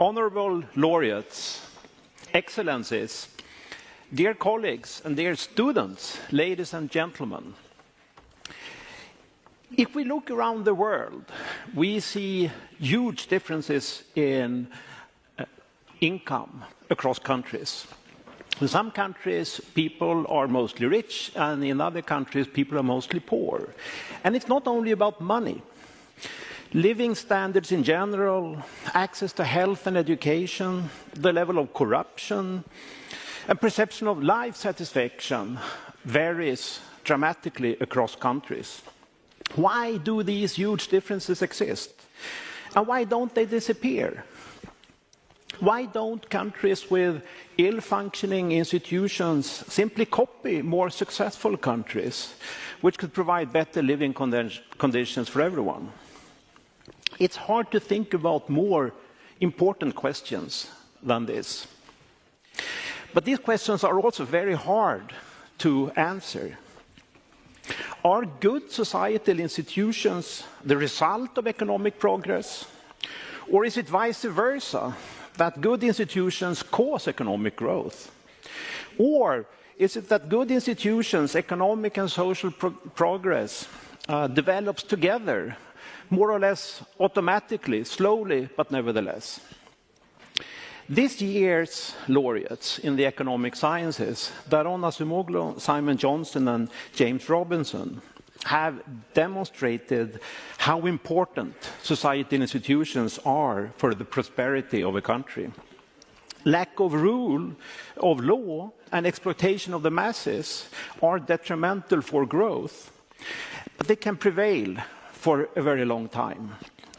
Honorable laureates, excellencies, dear colleagues and dear students, ladies and gentlemen. If we look around the world, we see huge differences in income across countries. In some countries, people are mostly rich, and in other countries, people are mostly poor. And it's not only about money. Living standards in general, access to health and education, the level of corruption, and perception of life satisfaction varies dramatically across countries. Why do these huge differences exist? And why don't they disappear? Why don't countries with ill-functioning institutions simply copy more successful countries, which could provide better living conditions for everyone? It's hard to think about more important questions than this. But these questions are also very hard to answer. Are good societal institutions the result of economic progress? Or is it vice versa, that good institutions cause economic growth? Or is it that good institutions, economic and social progress, develops together, more or less automatically, slowly, but nevertheless? This year's laureates in the economic sciences, Daron Acemoglu, Simon Johnson, and James Robinson, have demonstrated how important societal institutions are for the prosperity of a country. Lack of rule of law and exploitation of the masses are detrimental for growth, but they can prevail for a very long time.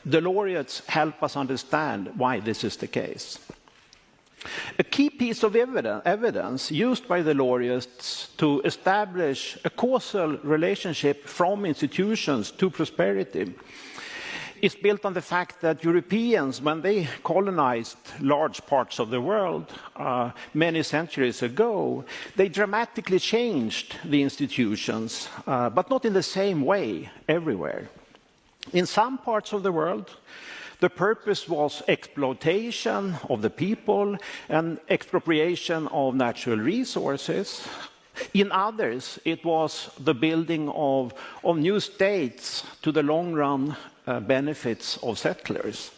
The laureates help us understand why this is the case. A key piece of evidence used by the laureates to establish a causal relationship from institutions to prosperity is built on the fact that Europeans, when they colonized large parts of the world many centuries ago, they dramatically changed the institutions, but not in the same way everywhere. In some parts of the world, the purpose was exploitation of the people and expropriation of natural resources. In others, it was the building of new states to the long-run benefits of settlers.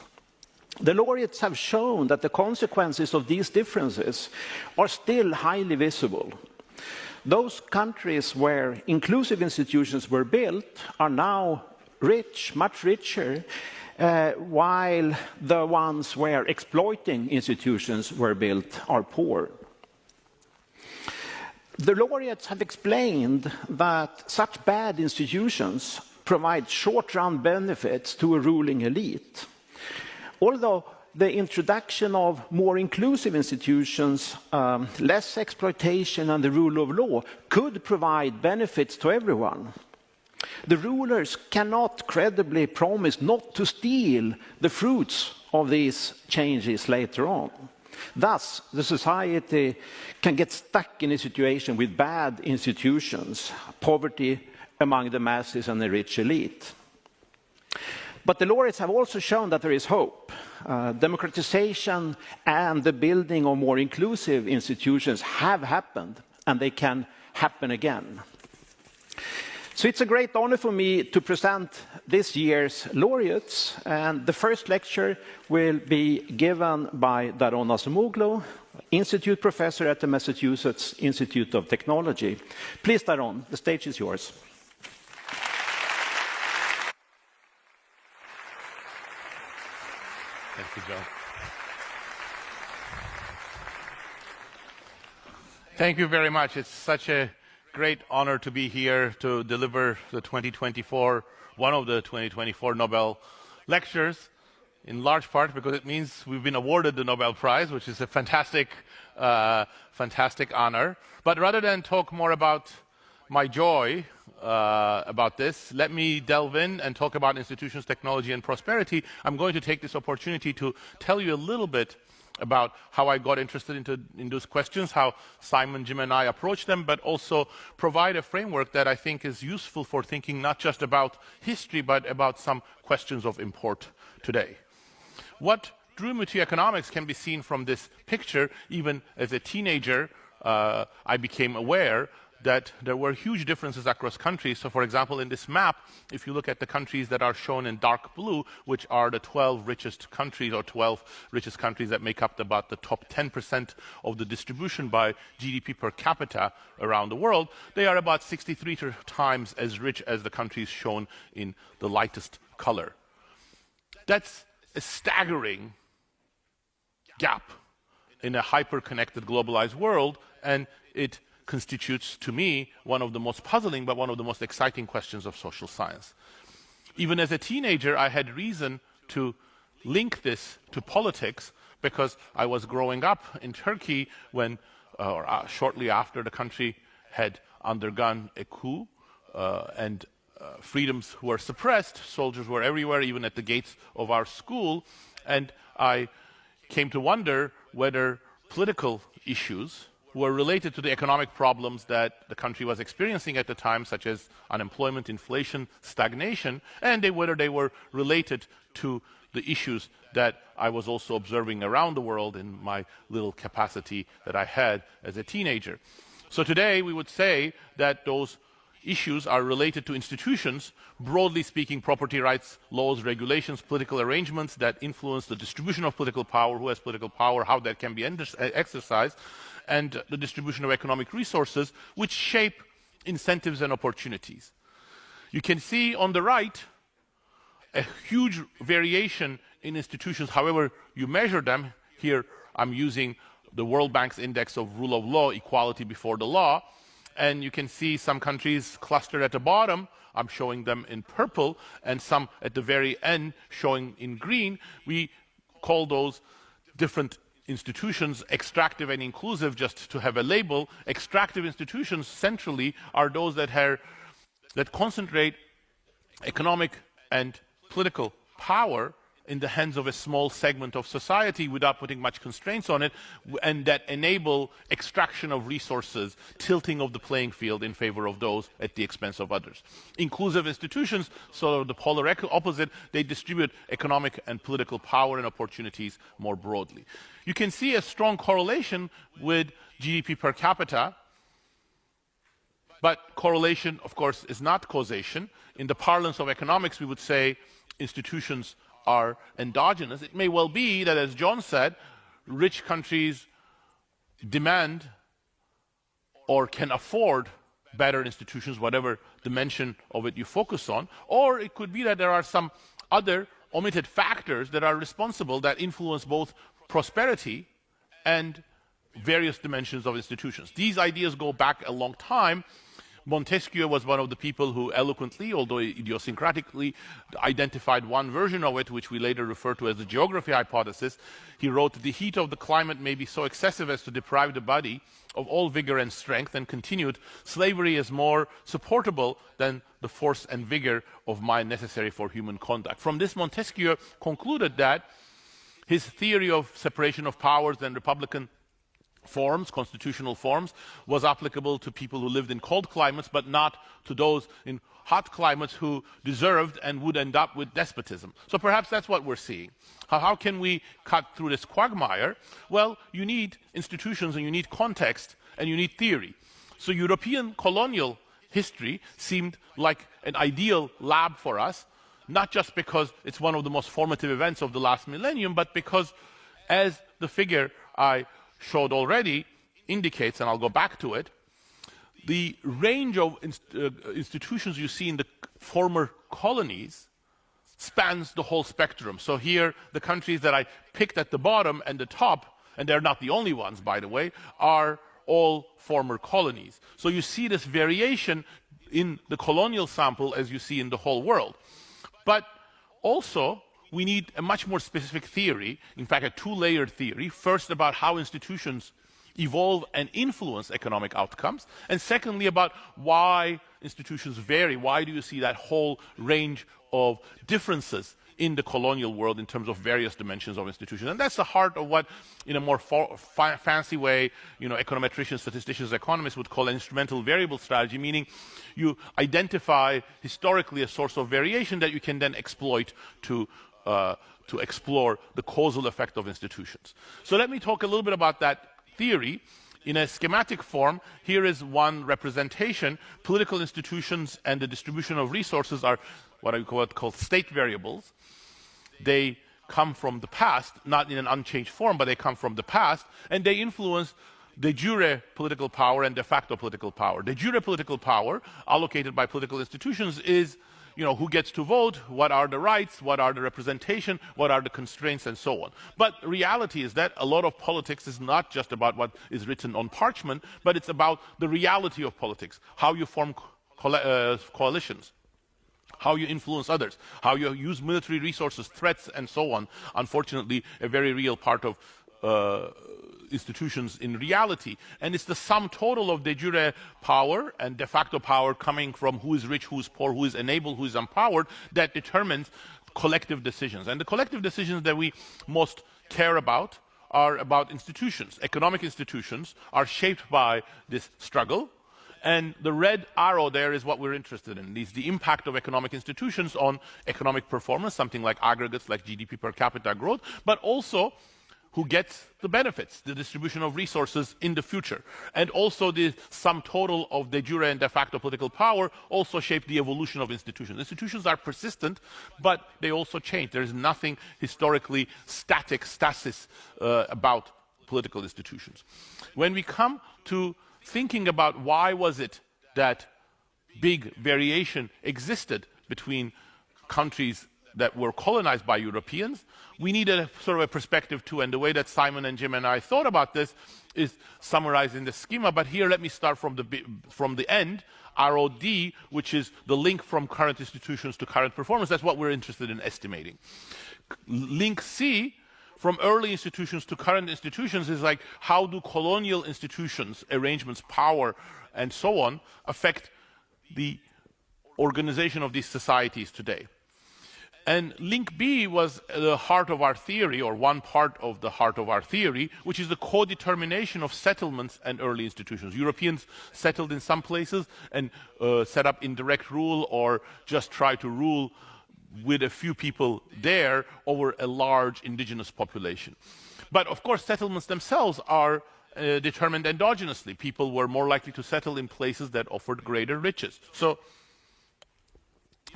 The laureates have shown that the consequences of these differences are still highly visible. Those countries where inclusive institutions were built are now rich, much richer, while the ones where exploiting institutions were built are poor. The laureates have explained that such bad institutions provide short-run benefits to a ruling elite. Although the introduction of more inclusive institutions, less exploitation and the rule of law could provide benefits to everyone, the rulers cannot credibly promise not to steal the fruits of these changes later on. Thus, the society can get stuck in a situation with bad institutions, poverty among the masses and the rich elite. But the laureates have also shown that there is hope. Democratization and the building of more inclusive institutions have happened, and they can happen again. So it's a great honor for me to present this year's laureates, and the first lecture will be given by Daron Acemoglu, Institute Professor at the Massachusetts Institute of Technology. Please, Daron, the stage is yours. Thank you, Joe. Thank you very much. It's such a great honor to be here to deliver one of the 2024 Nobel lectures, in large part because it means we've been awarded the Nobel Prize, which is a fantastic honor. But rather than talk more about my joy about this, let me delve in and talk about institutions, technology, and prosperity. I'm going to take this opportunity to tell you a little bit about how I got interested in those questions, how Simon, Jim, and I approached them, but also provide a framework that I think is useful for thinking not just about history, but about some questions of import today. What drew me to economics can be seen from this picture. Even as a teenager, I became aware that there were huge differences across countries. So, for example, in this map, if you look at the countries that are shown in dark blue, which are the 12 richest countries or 12 richest countries that make up about the top 10% of the distribution by GDP per capita around the world, they are about 63 times as rich as the countries shown in the lightest color. That's a staggering gap in a hyper-connected, globalized world, and it constitutes, to me, one of the most puzzling but one of the most exciting questions of social science. Even as a teenager, I had reason to link this to politics because I was growing up in Turkey when, shortly after the country had undergone a coup and freedoms were suppressed. Soldiers were everywhere, even at the gates of our school, and I came to wonder whether political issues were related to the economic problems that the country was experiencing at the time, such as unemployment, inflation, stagnation, and whether they were related to the issues that I was also observing around the world in my little capacity that I had as a teenager. So today we would say that those issues are related to institutions, broadly speaking, property rights, laws, regulations, political arrangements that influence the distribution of political power, who has political power, how that can be exercised, and the distribution of economic resources, which shape incentives and opportunities. You can see on the right a huge variation in institutions, however you measure them. Here I'm using the World Bank's index of rule of law, equality before the law, and you can see some countries clustered at the bottom. I'm showing them in purple, and some at the very end showing in green. We call those different institutions extractive and inclusive, just to have a label. Extractive institutions centrally are those that concentrate economic and political power in the hands of a small segment of society without putting much constraints on it, and that enable extraction of resources, tilting of the playing field in favor of those at the expense of others. Inclusive institutions, so the polar opposite, they distribute economic and political power and opportunities more broadly. You can see a strong correlation with GDP per capita, but correlation, of course, is not causation. In the parlance of economics, we would say institutions are endogenous. It may well be that, as John said, rich countries demand or can afford better institutions, whatever dimension of it you focus on, or it could be that there are some other omitted factors that are responsible that influence both prosperity and various dimensions of institutions. These ideas go back a long time. Montesquieu was one of the people who eloquently, although idiosyncratically, identified one version of it, which we later refer to as the geography hypothesis. He wrote, "The heat of the climate may be so excessive as to deprive the body of all vigor and strength," and continued, "Slavery is more supportable than the force and vigor of mind necessary for human conduct." From this, Montesquieu concluded that his theory of separation of powers and republican forms, constitutional forms, was applicable to people who lived in cold climates, but not to those in hot climates who deserved and would end up with despotism. So perhaps that's what we're seeing. How can we cut through this quagmire? Well, you need institutions, and you need context, and you need theory. So European colonial history seemed like an ideal lab for us, not just because it's one of the most formative events of the last millennium, but because, as the figure I showed already indicates, and I'll go back to it, the range of institutions you see in the former colonies spans the whole spectrum. So here, the countries that I picked at the bottom and the top, and they're not the only ones, by the way, are all former colonies. So you see this variation in the colonial sample as you see in the whole world. But also, we need a much more specific theory, in fact, a two-layered theory, first about how institutions evolve and influence economic outcomes, and secondly about why institutions vary. Why do you see that whole range of differences in the colonial world in terms of various dimensions of institutions? And that's the heart of what, in a more fancy way, econometricians, statisticians, economists would call an instrumental variable strategy, meaning you identify historically a source of variation that you can then exploit to to explore the causal effect of institutions. So let me talk a little bit about that theory. In a schematic form, here is one representation. Political institutions and the distribution of resources are what I call state variables. They come from the past, not in an unchanged form, but they come from the past, and they influence de jure political power and de facto political power. De jure political power allocated by political institutions is, who gets to vote, what are the rights, what are the representation, what are the constraints, and so on. But reality is that a lot of politics is not just about what is written on parchment, but it's about the reality of politics, how you form coalitions, how you influence others, how you use military resources, threats, and so on. Unfortunately, a very real part of institutions in reality. And it's the sum total of de jure power and de facto power coming from who is rich, who is poor, who is enabled, who is empowered, that determines collective decisions. And the collective decisions that we most care about are about institutions. Economic institutions are shaped by this struggle. And the red arrow there is what we're interested in. It's the impact of economic institutions on economic performance, something like aggregates like GDP per capita growth, but also who gets the benefits, the distribution of resources in the future. And also the sum total of de jure and de facto political power also shape the evolution of institutions. Institutions are persistent, but they also change. There is nothing historically stasis about political institutions. When we come to thinking about why was it that big variation existed between countries that were colonized by Europeans, we need a sort of a perspective too, and the way that Simon and Jim and I thought about this is summarized in the schema, but here let me start from the end, ROD, which is the link from current institutions to current performance. That's what we're interested in estimating. Link C, from early institutions to current institutions, is like how do colonial institutions, arrangements, power, and so on affect the organization of these societies today. And link B was the heart of our theory, or one part of the heart of our theory, which is the co-determination of settlements and early institutions. Europeans settled in some places and set up indirect rule or just try to rule with a few people there over a large indigenous population. But of course, settlements themselves are determined endogenously. People were more likely to settle in places that offered greater riches. So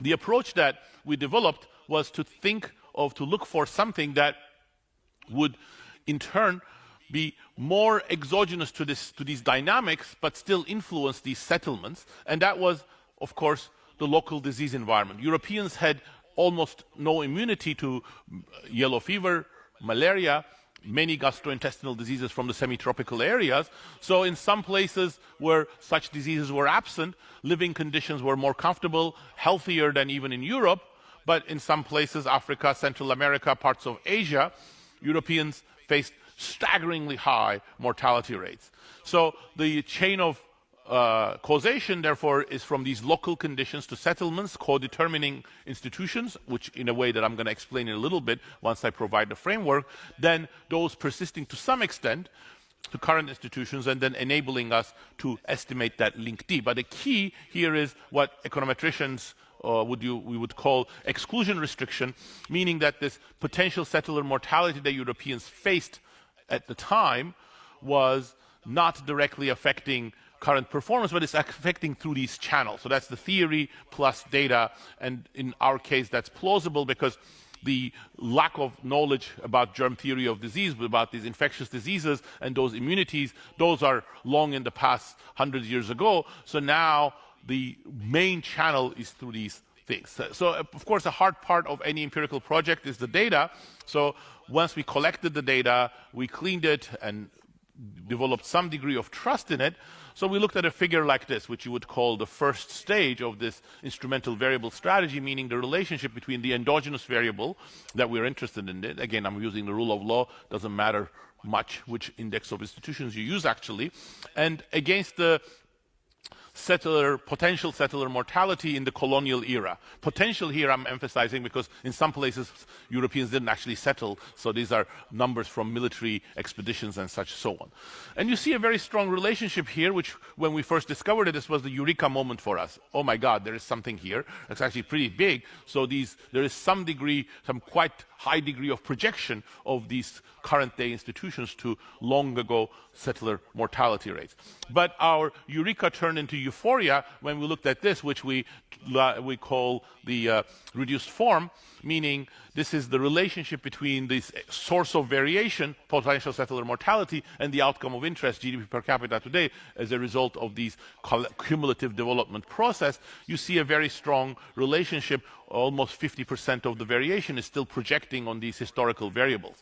the approach that we developed was to look for something that would in turn be more exogenous to these dynamics, but still influence these settlements. And that was, of course, the local disease environment. Europeans had almost no immunity to yellow fever, malaria, many gastrointestinal diseases from the semi-tropical areas. So in some places where such diseases were absent, living conditions were more comfortable, healthier than even in Europe. But in some places, Africa, Central America, parts of Asia, Europeans faced staggeringly high mortality rates. So the chain of causation, therefore, is from these local conditions to settlements, co-determining institutions, which in a way that I'm going to explain in a little bit once I provide the framework, then those persisting to some extent to current institutions, and then enabling us to estimate that link D. But the key here is what econometricians we would call exclusion restriction, meaning that this potential settler mortality that Europeans faced at the time was not directly affecting current performance, but it's affecting through these channels. So that's the theory plus data, and in our case that's plausible because the lack of knowledge about germ theory of disease, about these infectious diseases and those immunities, those are long in the past, hundreds of years ago. So now the main channel is through these things. So of course, a hard part of any empirical project is the data. So once we collected the data, we cleaned it and developed some degree of trust in it. So we looked at a figure like this, which you would call the first stage of this instrumental variable strategy, meaning the relationship between the endogenous variable that we're interested in. Again, I'm using the rule of law, doesn't matter much which index of institutions you use actually, and against the potential settler mortality in the colonial era. Potential here I'm emphasizing because in some places Europeans didn't actually settle, so these are numbers from military expeditions and such so on. And you see a very strong relationship here, which when we first discovered it, this was the eureka moment for us. Oh my God, there is something here. It's actually pretty big, so there is some quite high degree of projection of these current day institutions to long ago settler mortality rates. But our eureka turned into euphoria when we looked at this, which we call the reduced form, meaning this is the relationship between this source of variation, potential settler mortality, and the outcome of interest, GDP per capita today, as a result of these cumulative development process. You see a very strong relationship. Almost 50% of the variation is still projecting on these historical variables.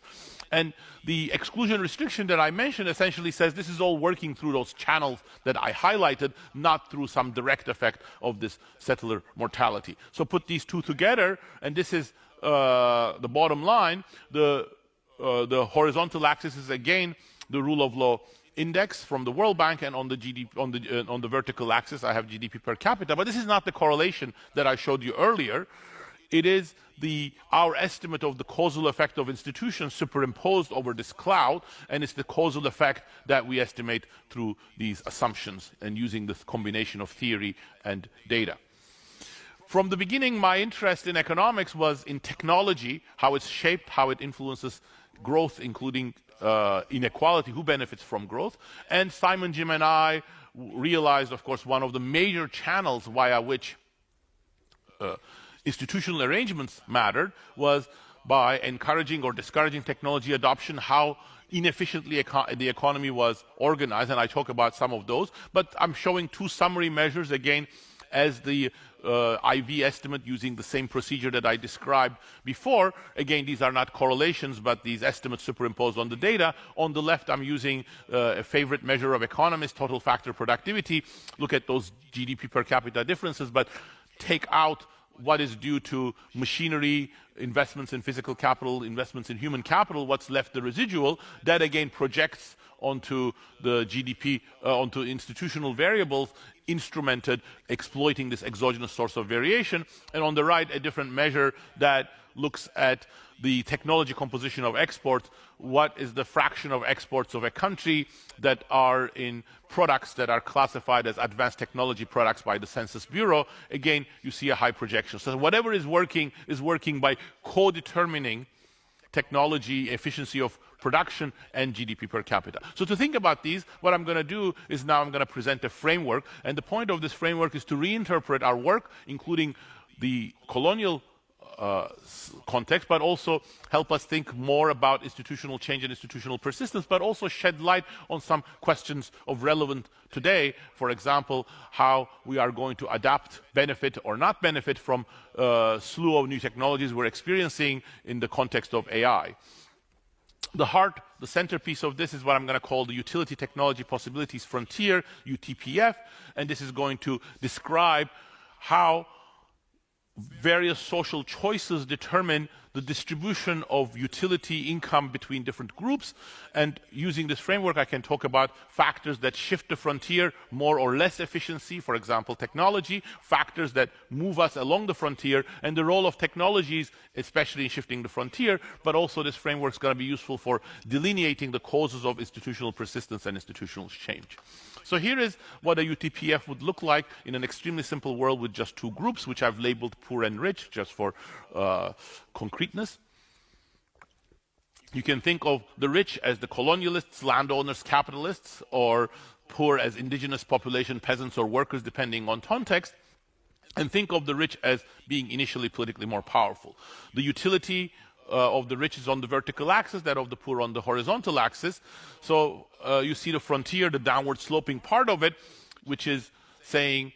And the exclusion restriction that I mentioned essentially says this is all working through those channels that I highlighted, not through some direct effect of this settler mortality. So put these two together, and this is the bottom line. The horizontal axis is again the rule of law index from the World Bank, and on the vertical axis I have GDP per capita. But this is not the correlation that I showed you earlier. It is our estimate of the causal effect of institutions superimposed over this cloud, and it's the causal effect that we estimate through these assumptions and using this combination of theory and data. From the beginning, my interest in economics was in technology, how it's shaped, how it influences growth, including inequality, who benefits from growth. And Simon, Jim, and I realized, of course, one of the major channels via which institutional arrangements mattered was by encouraging or discouraging technology adoption, how inefficiently the economy was organized, and I talk about some of those. But I'm showing two summary measures again as the IV estimate using the same procedure that I described before. Again, these are not correlations, but these estimates superimposed on the data. On the left, I'm using a favorite measure of economists, total factor productivity. Look at those GDP per capita differences, but take out what is due to machinery, investments in physical capital, investments in human capital, what's left the residual. That again projects onto the GDP, onto institutional variables, instrumented, exploiting this exogenous source of variation. And on the right, a different measure that looks at the technology composition of exports. What is the fraction of exports of a country that are in products that are classified as advanced technology products by the Census Bureau? Again, you see a high projection. So whatever is working by co-determining technology, efficiency of production, and GDP per capita. So to think about these, what I'm going to do is now I'm going to present a framework, and the point of this framework is to reinterpret our work, including the colonial context, but also help us think more about institutional change and institutional persistence, but also shed light on some questions of relevance today. For example, how we are going to adapt, benefit or not benefit from a slew of new technologies we're experiencing in the context of AI. The centerpiece of this is what I'm going to call the Utility Technology Possibilities Frontier, UTPF, and this is going to describe how various social choices determine the distribution of utility income between different groups. And using this framework, I can talk about factors that shift the frontier, more or less efficiency, for example, technology, factors that move us along the frontier, and the role of technologies, especially in shifting the frontier. But also this framework is going to be useful for delineating the causes of institutional persistence and institutional change. So here is what a UTPF would look like in an extremely simple world with just two groups, which I've labeled poor and rich, just for concreteness. You can think of the rich as the colonialists, landowners, capitalists, or poor as indigenous population, peasants or workers, depending on context. And think of the rich as being initially politically more powerful. The utility of the rich is on the vertical axis, that of the poor on the horizontal axis. So you see the frontier, the downward sloping part of it, which is saying,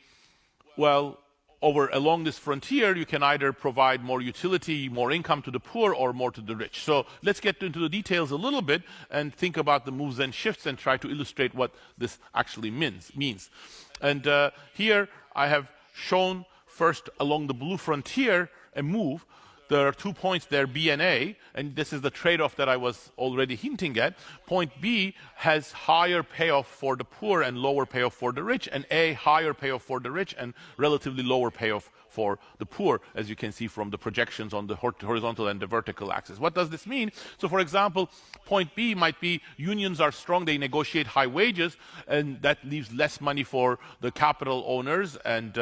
well, along this frontier, you can either provide more utility, more income to the poor, or more to the rich. So let's get into the details a little bit and think about the moves and shifts and try to illustrate what this actually means. And here I have shown first along the blue frontier a move. there are 2 points there, B and A, and this is the trade-off that I was already hinting at. Point B has higher payoff for the poor and lower payoff for the rich, and A, higher payoff for the rich and relatively lower payoff for the poor, as you can see from the projections on the horizontal and the vertical axis. What does this mean? So, for example, point B might be unions are strong, they negotiate high wages, and that leaves less money for the capital owners and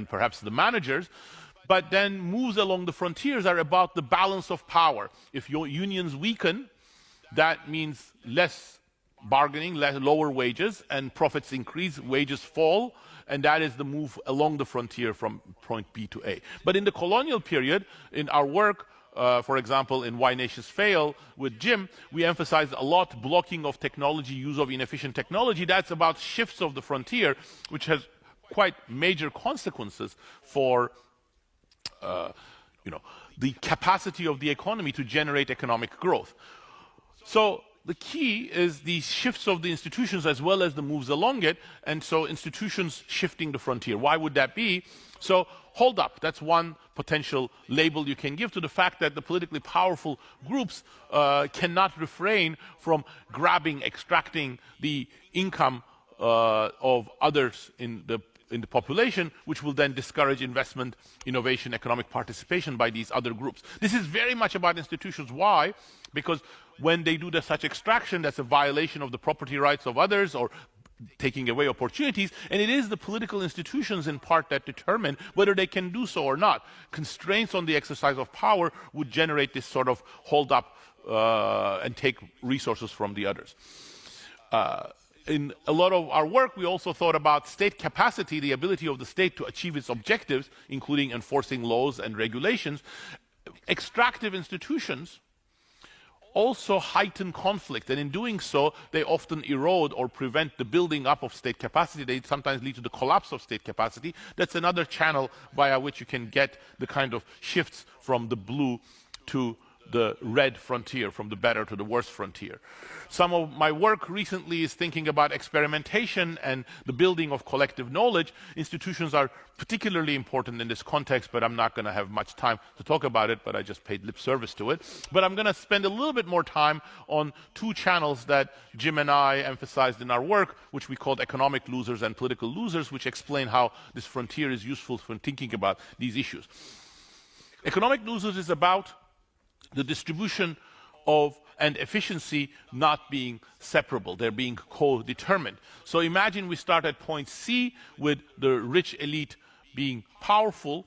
perhaps the managers. But then moves along the frontiers are about the balance of power. If your unions weaken, that means less bargaining, lower wages, and profits increase, wages fall, and that is the move along the frontier from point B to A. But in the colonial period, in our work, for example, in Why Nations Fail with Jim, we emphasized a lot blocking of technology, use of inefficient technology. That's about shifts of the frontier, which has quite major consequences for the capacity of the economy to generate economic growth. So the key is the shifts of the institutions as well as the moves along it, and so institutions shifting the frontier. Why would that be? So hold up, that's one potential label you can give to the fact that the politically powerful groups cannot refrain from grabbing, extracting the income of others in the population, which will then discourage investment, innovation, economic participation by these other groups. This is very much about institutions. Why? Because when they do such extraction, that's a violation of the property rights of others or taking away opportunities, and it is the political institutions in part that determine whether they can do so or not. Constraints on the exercise of power would generate this sort of hold up and take resources from the others. In a lot of our work, we also thought about state capacity, the ability of the state to achieve its objectives, including enforcing laws and regulations. Extractive institutions also heighten conflict, and in doing so, they often erode or prevent the building up of state capacity. They sometimes lead to the collapse of state capacity. That's another channel via which you can get the kind of shifts from the blue to the red frontier, from the better to the worse frontier. Some of my work recently is thinking about experimentation and the building of collective knowledge. Institutions are particularly important in this context, but I'm not going to have much time to talk about it, but I just paid lip service to it. But I'm going to spend a little bit more time on 2 channels that Jim and I emphasized in our work, which we called economic losers and political losers, which explain how this frontier is useful for thinking about these issues. Economic losers is about the distribution of and efficiency not being separable. They're being co-determined. So imagine we start at point C with the rich elite being powerful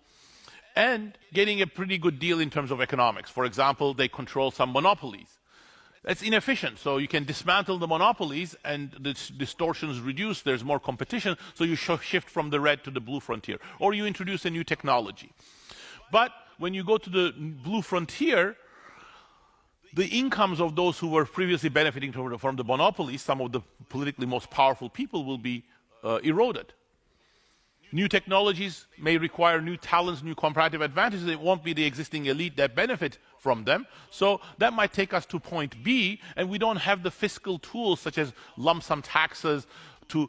and getting a pretty good deal in terms of economics. For example, they control some monopolies. That's inefficient, so you can dismantle the monopolies and the distortions reduce, there's more competition, so you shift from the red to the blue frontier. Or you introduce a new technology. But when you go to the blue frontier, the incomes of those who were previously benefiting from the monopolies, some of the politically most powerful people, will be eroded. New technologies may require new talents, new comparative advantages. It won't be the existing elite that benefit from them. So that might take us to point B, and we don't have the fiscal tools such as lump sum taxes to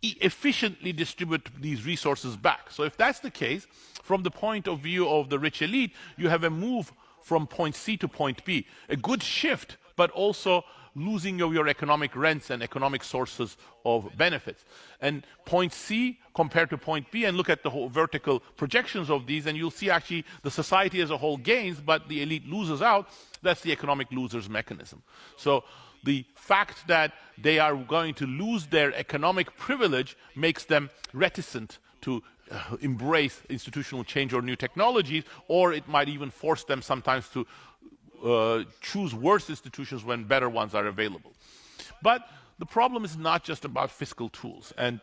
efficiently distribute these resources back. So if that's the case, from the point of view of the rich elite, you have a move from point C to point B. A good shift, but also losing of your economic rents and economic sources of benefits. And point C compared to point B, and look at the whole vertical projections of these, and you'll see actually the society as a whole gains, but the elite loses out. That's the economic losers mechanism. So the fact that they are going to lose their economic privilege makes them reticent to embrace institutional change or new technologies, or it might even force them sometimes to choose worse institutions when better ones are available. But the problem is not just about fiscal tools. And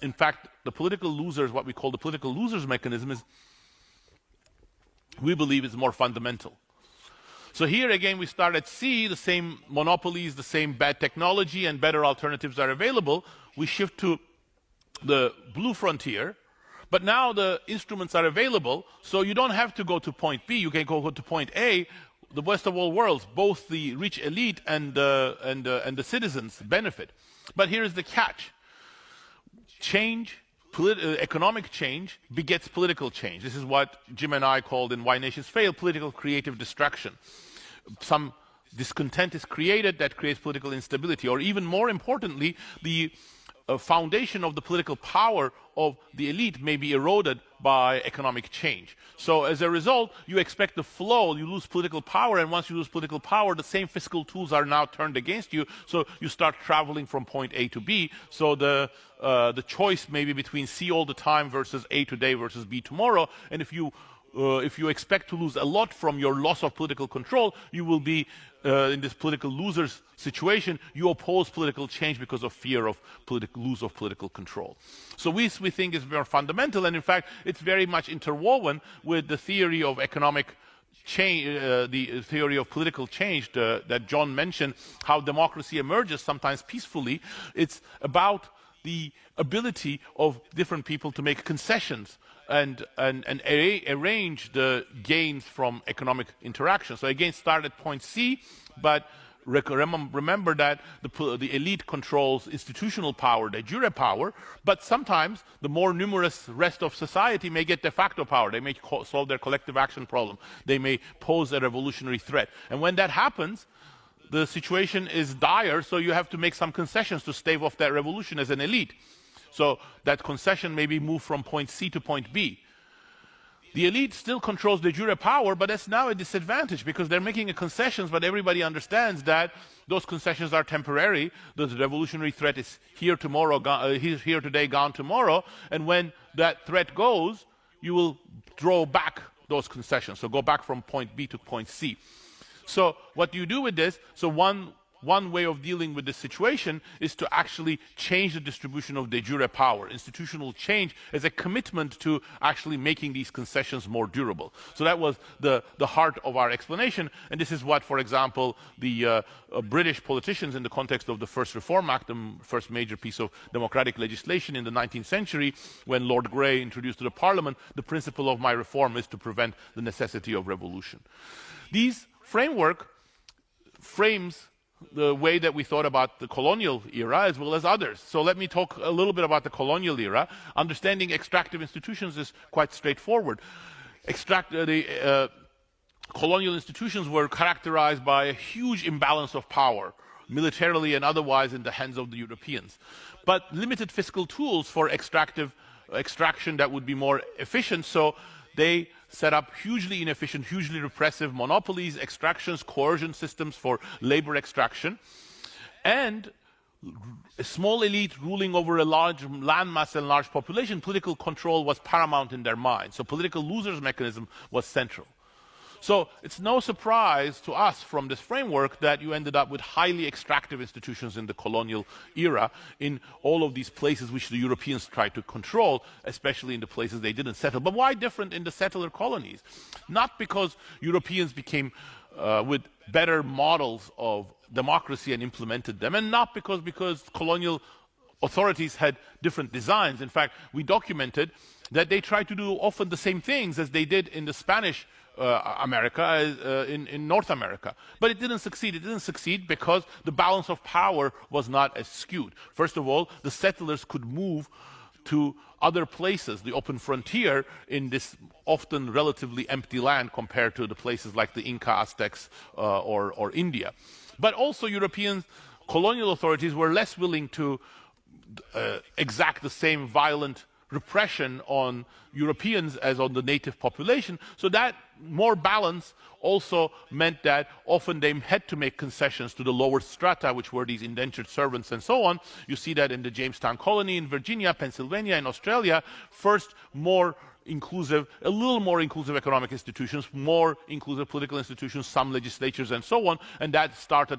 in fact, the political losers, what we call the political losers mechanism, is, we believe, is more fundamental. So here again, we start at C, the same monopolies, the same bad technology, and better alternatives are available. We shift to the blue frontier, but now the instruments are available, so you don't have to go to point B, you can go to point A. The best of all worlds, both the rich elite and the citizens benefit. But here is the catch. Change economic change begets political change. This is what Jim and I called in Why Nations Fail political creative distraction. Some discontent is created that creates political instability, or even more importantly, the foundation of the political power of the elite may be eroded by economic change. So as a result, you expect the flow, you lose political power, and once you lose political power, the same fiscal tools are now turned against you, so you start traveling from point A to B. So the choice may be between C all the time versus A today versus B tomorrow, and if you expect to lose a lot from your loss of political control, you will be in this political losers situation. You oppose political change because of fear of loss of political control. So we think is very fundamental, and in fact, it's very much interwoven with the theory of economic change, the theory of political change that John mentioned, how democracy emerges sometimes peacefully. It's about the ability of different people to make concessions and arrange the gains from economic interaction. So again, start at point C, but remember that the elite controls institutional power, de jure power, but sometimes the more numerous rest of society may get de facto power. They may solve their collective action problem. They may pose a revolutionary threat. And when that happens, the situation is dire, so you have to make some concessions to stave off that revolution as an elite. So that concession may be moved from point C to point B. The elite still controls de jure power, but that's now a disadvantage because they're making a concessions, but everybody understands that those concessions are temporary. The revolutionary threat is here tomorrow, here today, gone tomorrow, and when that threat goes, you will draw back those concessions. So go back from point B to point C. So what do you do with this? So one way of dealing with this situation is to actually change the distribution of de jure power. Institutional change as a commitment to actually making these concessions more durable. So that was the heart of our explanation, and this is what, for example, the British politicians in the context of the First Reform Act, the first major piece of democratic legislation in the 19th century, when Lord Grey introduced to the Parliament, the principle of my reform is to prevent the necessity of revolution. These framework frames the way that we thought about the colonial era as well as others. So let me talk a little bit about the colonial era. Understanding extractive institutions is quite straightforward. Colonial institutions were characterized by a huge imbalance of power, militarily and otherwise, in the hands of the Europeans. But limited fiscal tools for extraction that would be more efficient, so they set up hugely inefficient, hugely repressive monopolies, extractions, coercion systems for labor extraction, and a small elite ruling over a large landmass and large population. Political control was paramount in their mind. So political losers mechanism was central. So it's no surprise to us from this framework that you ended up with highly extractive institutions in the colonial era in all of these places which the Europeans tried to control, especially in the places they didn't settle. But why different in the settler colonies? Not because Europeans became with better models of democracy and implemented them, and not because colonial authorities had different designs. In fact, we documented that they tried to do often the same things as they did in the Spanish America, in North America. But it didn't succeed. It didn't succeed because the balance of power was not as skewed. First of all, the settlers could move to other places, the open frontier, in this often relatively empty land compared to the places like the Inca, Aztecs, or India. But also European colonial authorities were less willing to exact the same violent repression on Europeans as on the native population. So that more balance also meant that often they had to make concessions to the lower strata, which were these indentured servants and so on. You see that in the Jamestown colony in Virginia, Pennsylvania, and Australia. First, more inclusive, a little more inclusive economic institutions, more inclusive political institutions, some legislatures and so on, and that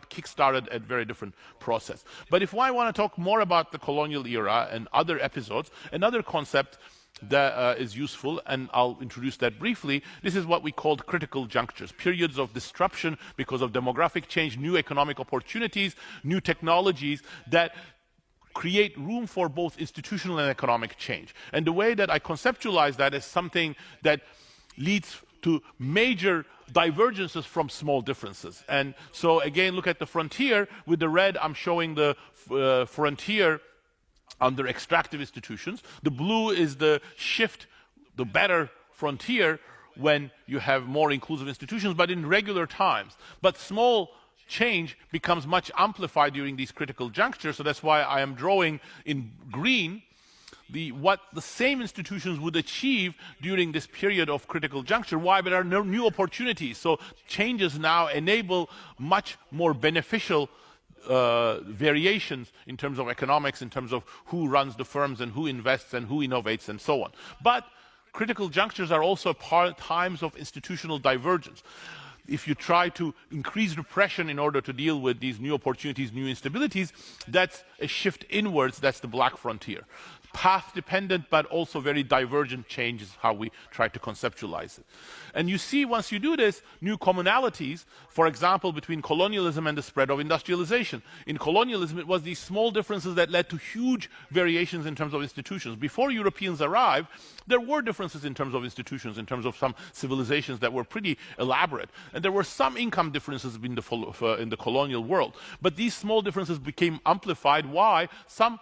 kick-started a very different process. But if I want to talk more about the colonial era and other episodes, another concept that is useful, and I'll introduce that briefly, this is what we called critical junctures, periods of disruption because of demographic change, new economic opportunities, new technologies that create room for both institutional and economic change. And the way that I conceptualize that is something that leads to major divergences from small differences. And so again, look at the frontier. With the red, I'm showing the frontier under extractive institutions. The blue is the shift, the better frontier, when you have more inclusive institutions, but in regular times. But small change becomes much amplified during these critical junctures, so that's why I am drawing in green what the same institutions would achieve during this period of critical juncture. Why? There are no new opportunities. So changes now enable much more beneficial variations in terms of economics, in terms of who runs the firms and who invests and who innovates and so on. But critical junctures are also times of institutional divergence. If you try to increase repression in order to deal with these new opportunities, new instabilities, that's a shift inwards, that's the black frontier. Path-dependent, but also very divergent change is how we try to conceptualize it. And you see, once you do this, new commonalities, for example, between colonialism and the spread of industrialization. In colonialism, it was these small differences that led to huge variations in terms of institutions. Before Europeans arrived, there were differences in terms of institutions, in terms of some civilizations that were pretty elaborate. And there were some income differences in the colonial world. But these small differences became amplified. Why? Some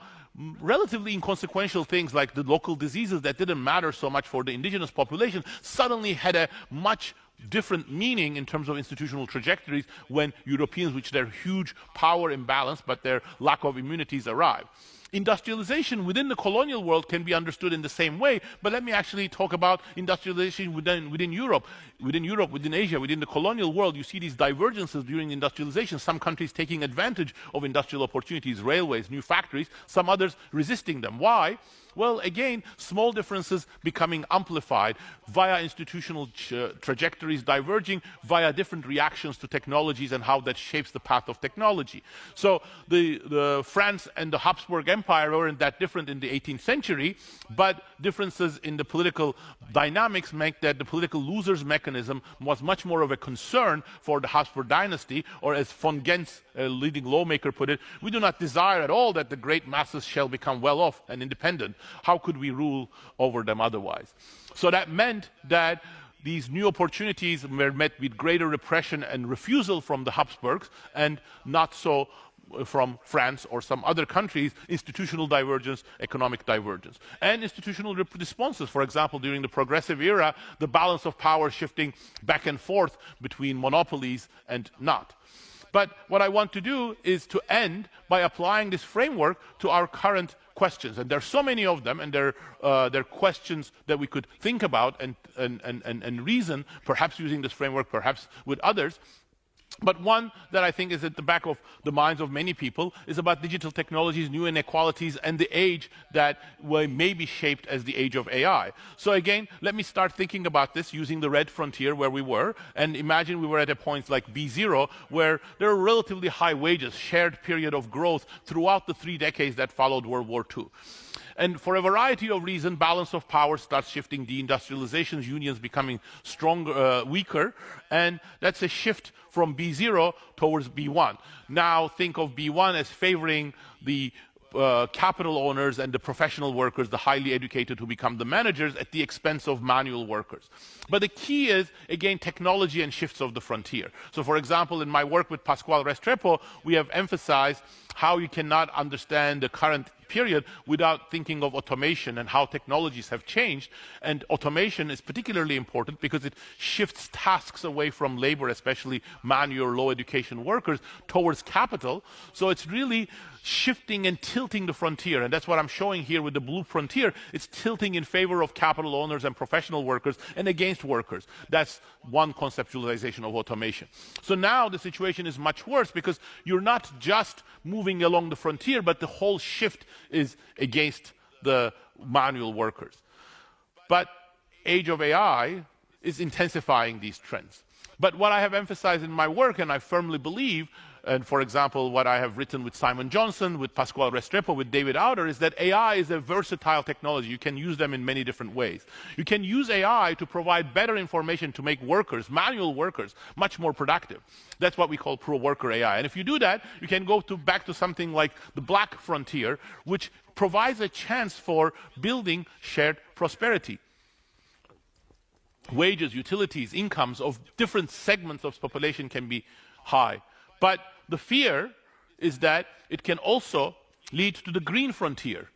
relatively inconsequential things like the local diseases that didn't matter so much for the indigenous population suddenly had a much different meaning in terms of institutional trajectories when Europeans, with their huge power imbalance but their lack of immunities, arrived. Industrialization within the colonial world can be understood in the same way, but let me actually talk about industrialization within Europe. Within Asia, within the colonial world, you see these divergences during industrialization, some countries taking advantage of industrial opportunities, railways, new factories, some others resisting them. Why? Well, again, small differences becoming amplified via institutional trajectories diverging, via different reactions to technologies and how that shapes the path of technology. So the France and the Habsburg Empire weren't that different in the 18th century, but differences in the political dynamics make that the political losers mechanism was much more of a concern for the Habsburg dynasty, or as von Gens, a leading lawmaker, put it, we do not desire at all that the great masses shall become well off and independent. How could we rule over them otherwise? So that meant that these new opportunities were met with greater repression and refusal from the Habsburgs, and not so from France or some other countries, institutional divergence, economic divergence. And institutional responses, for example, during the progressive era, the balance of power shifting back and forth between monopolies and not. But what I want to do is to end by applying this framework to our current questions. And there are so many of them, and they're questions that we could think about and reason, perhaps using this framework, perhaps with others. But one that I think is at the back of the minds of many people is about digital technologies, new inequalities, and the age that may be shaped as the age of AI. So again, let me start thinking about this using the red frontier where we were, and imagine we were at a point like B0, where there are relatively high wages, shared period of growth throughout the 3 decades that followed World War II. And for a variety of reasons, balance of power starts shifting, deindustrializations, unions becoming stronger, weaker, and that's a shift from B0 towards B1. Now think of B1 as favoring the capital owners and the professional workers, the highly educated who become the managers at the expense of manual workers. But the key is, again, technology and shifts of the frontier. So for example, in my work with Pasquale Restrepo, we have emphasized how you cannot understand the current period without thinking of automation and how technologies have changed. And automation is particularly important because it shifts tasks away from labor, especially manual or low education workers, towards capital. So it's really shifting and tilting the frontier. And that's what I'm showing here with the blue frontier. It's tilting in favor of capital owners and professional workers and against workers. That's one conceptualization of automation. So now the situation is much worse because you're not just moving along the frontier, but the whole shift is against the manual workers. But age of AI is intensifying these trends. But what I have emphasized in my work, and I firmly believe, and for example, what I have written with Simon Johnson, with Pasquale Restrepo, with David Outer, is that AI is a versatile technology. You can use them in many different ways. You can use AI to provide better information to make workers, manual workers, much more productive. That's what we call pro-worker AI. And if you do that, you can go back to something like the black frontier, which provides a chance for building shared prosperity. Wages, utilities, incomes of different segments of population can be high. But the fear is that it can also lead to the green frontier,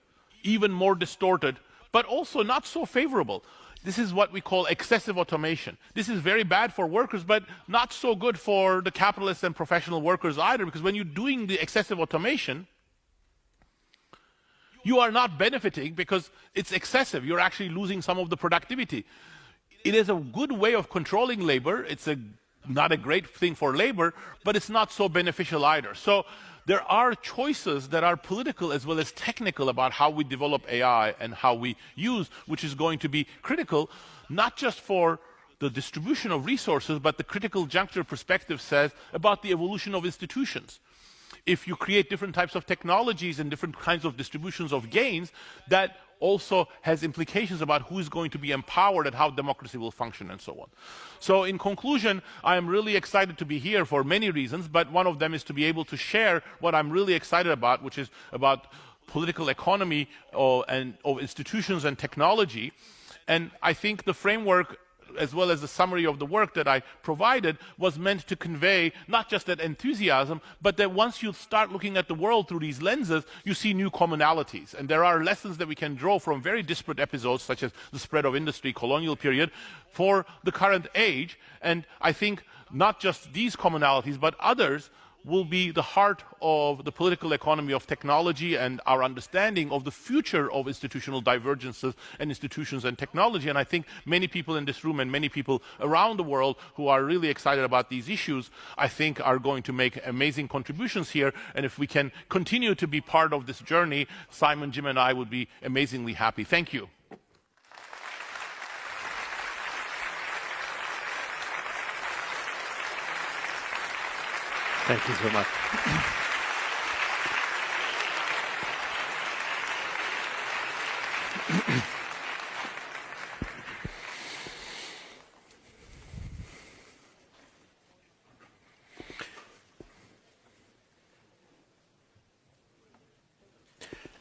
even more distorted, but also not so favorable. This is what we call excessive automation. This is very bad for workers, but not so good for the capitalists and professional workers either, because when you're doing the excessive automation, you are not benefiting because it's excessive. You're actually losing some of the productivity. It is a good way of controlling labor. It's not a great thing for labor, but it's not so beneficial either. So there are choices that are political as well as technical about how we develop AI and how we use, which is going to be critical, not just for the distribution of resources, but the critical juncture perspective says about the evolution of institutions. If you create different types of technologies and different kinds of distributions of gains, that also has implications about who is going to be empowered and how democracy will function and so on. So in conclusion, I am really excited to be here for many reasons, but one of them is to be able to share what I'm really excited about, which is about political economy and of institutions and technology. And I think the framework, as well as the summary of the work that I provided, was meant to convey not just that enthusiasm, but that once you start looking at the world through these lenses, you see new commonalities. And there are lessons that we can draw from very disparate episodes, such as the spread of industry, colonial period, for the current age. And I think not just these commonalities, but others will be the heart of the political economy of technology and our understanding of the future of institutional divergences and institutions and technology. And I think many people in this room and many people around the world who are really excited about these issues, I think are going to make amazing contributions here. And if we can continue to be part of this journey, Simon, Jim, and I would be amazingly happy. Thank you. Thank you so much.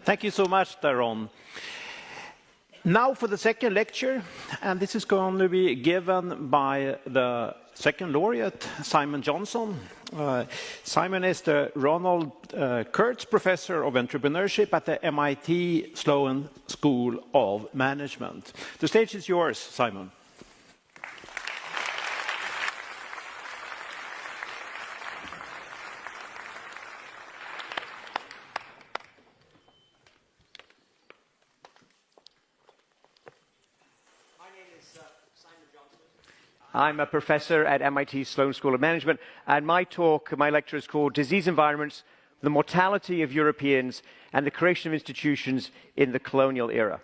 Thank you so much, Daron. Now for the second lecture, and this is going to be given by the second laureate, Simon Johnson. Simon is the Ronald Kurtz Professor of Entrepreneurship at the MIT Sloan School of Management. The stage is yours, Simon. I'm a professor at MIT Sloan School of Management, and my lecture is called Disease Environments, the Mortality of Europeans and the Creation of Institutions in the Colonial Era.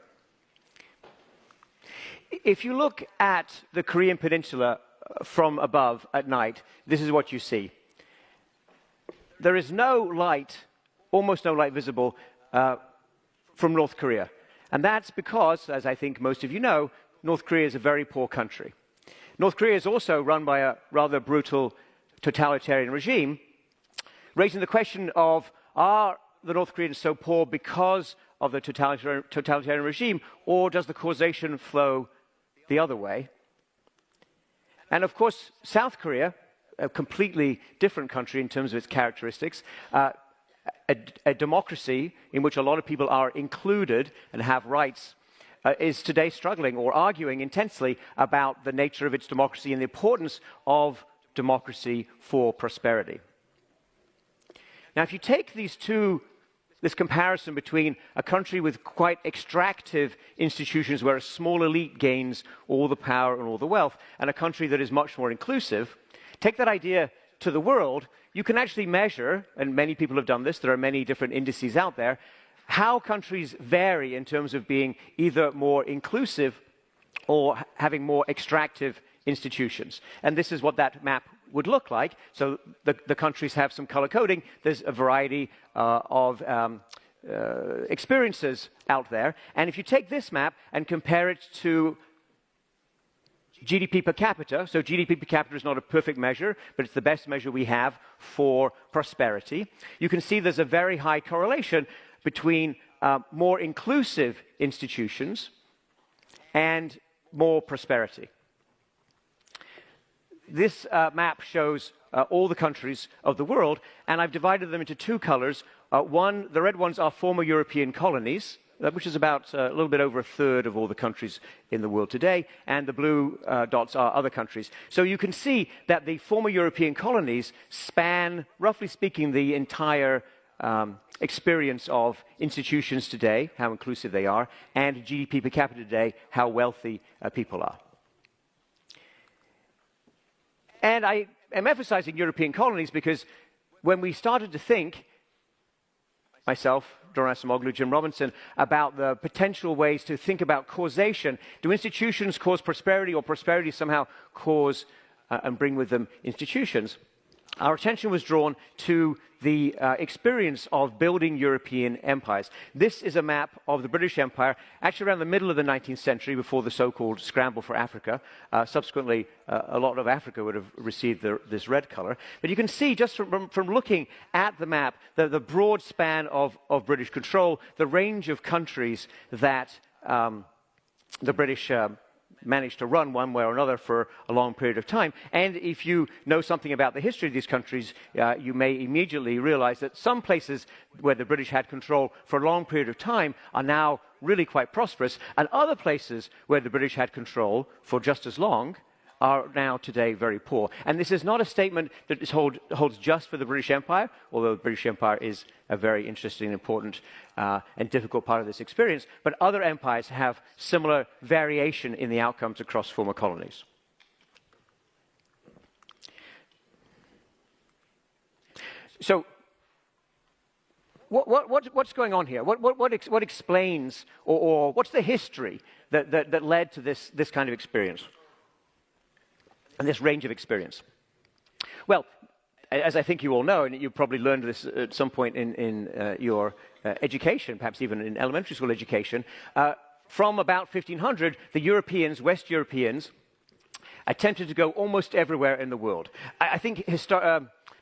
If you look at the Korean Peninsula from above at night, this is what you see. There is no light, almost no light visible from North Korea. And that's because, as I think most of you know, North Korea is a very poor country. North Korea is also run by a rather brutal totalitarian regime, raising the question of, are the North Koreans so poor because of the totalitarian regime, or does the causation flow the other way? And of course, South Korea, a completely different country in terms of its characteristics, a democracy in which a lot of people are included and have rights, is today struggling or arguing intensely about the nature of its democracy and the importance of democracy for prosperity. Now, if you take this comparison between a country with quite extractive institutions where a small elite gains all the power and all the wealth, and a country that is much more inclusive, take that idea to the world, you can actually measure, and many people have done this, there are many different indices out there, how countries vary in terms of being either more inclusive or having more extractive institutions. And this is what that map would look like. So the countries have some color coding. There's a variety of experiences out there. And if you take this map and compare it to GDP per capita, so GDP per capita is not a perfect measure, but it's the best measure we have for prosperity, you can see there's a very high correlation between more inclusive institutions and more prosperity. This map shows all the countries of the world, and I've divided them into two colors. The red ones are former European colonies, which is about a little bit over a third of all the countries in the world today, and the blue dots are other countries. So you can see that the former European colonies span, roughly speaking, the entire experience of institutions today, how inclusive they are, and GDP per capita today, how wealthy people are. And I am emphasizing European colonies because when we started to think, myself, Doran Asimoglu, Jim Robinson, about the potential ways to think about causation, do institutions cause prosperity or prosperity somehow cause and bring with them institutions? Our attention was drawn to the experience of building European empires. This is a map of the British Empire, actually around the middle of the 19th century, before the so-called scramble for Africa. Subsequently, a lot of Africa would have received this red color. But you can see, just from looking at the map, the broad span of British control, the range of countries that the British managed to run one way or another for a long period of time. And if you know something about the history of these countries, you may immediately realize that some places where the British had control for a long period of time are now really quite prosperous, and other places where the British had control for just as long are now today very poor. And this is not a statement that holds just for the British Empire, although the British Empire is a very interesting, important, and difficult part of this experience, but other empires have similar variation in the outcomes across former colonies. So, what's going on here? What explains, or what's the history that led to this kind of experience? And this range of experience? Well, as I think you all know, and you probably learned this at some point in your education, perhaps even in elementary school education, from about 1500, the Europeans, West Europeans, attempted to go almost everywhere in the world. I think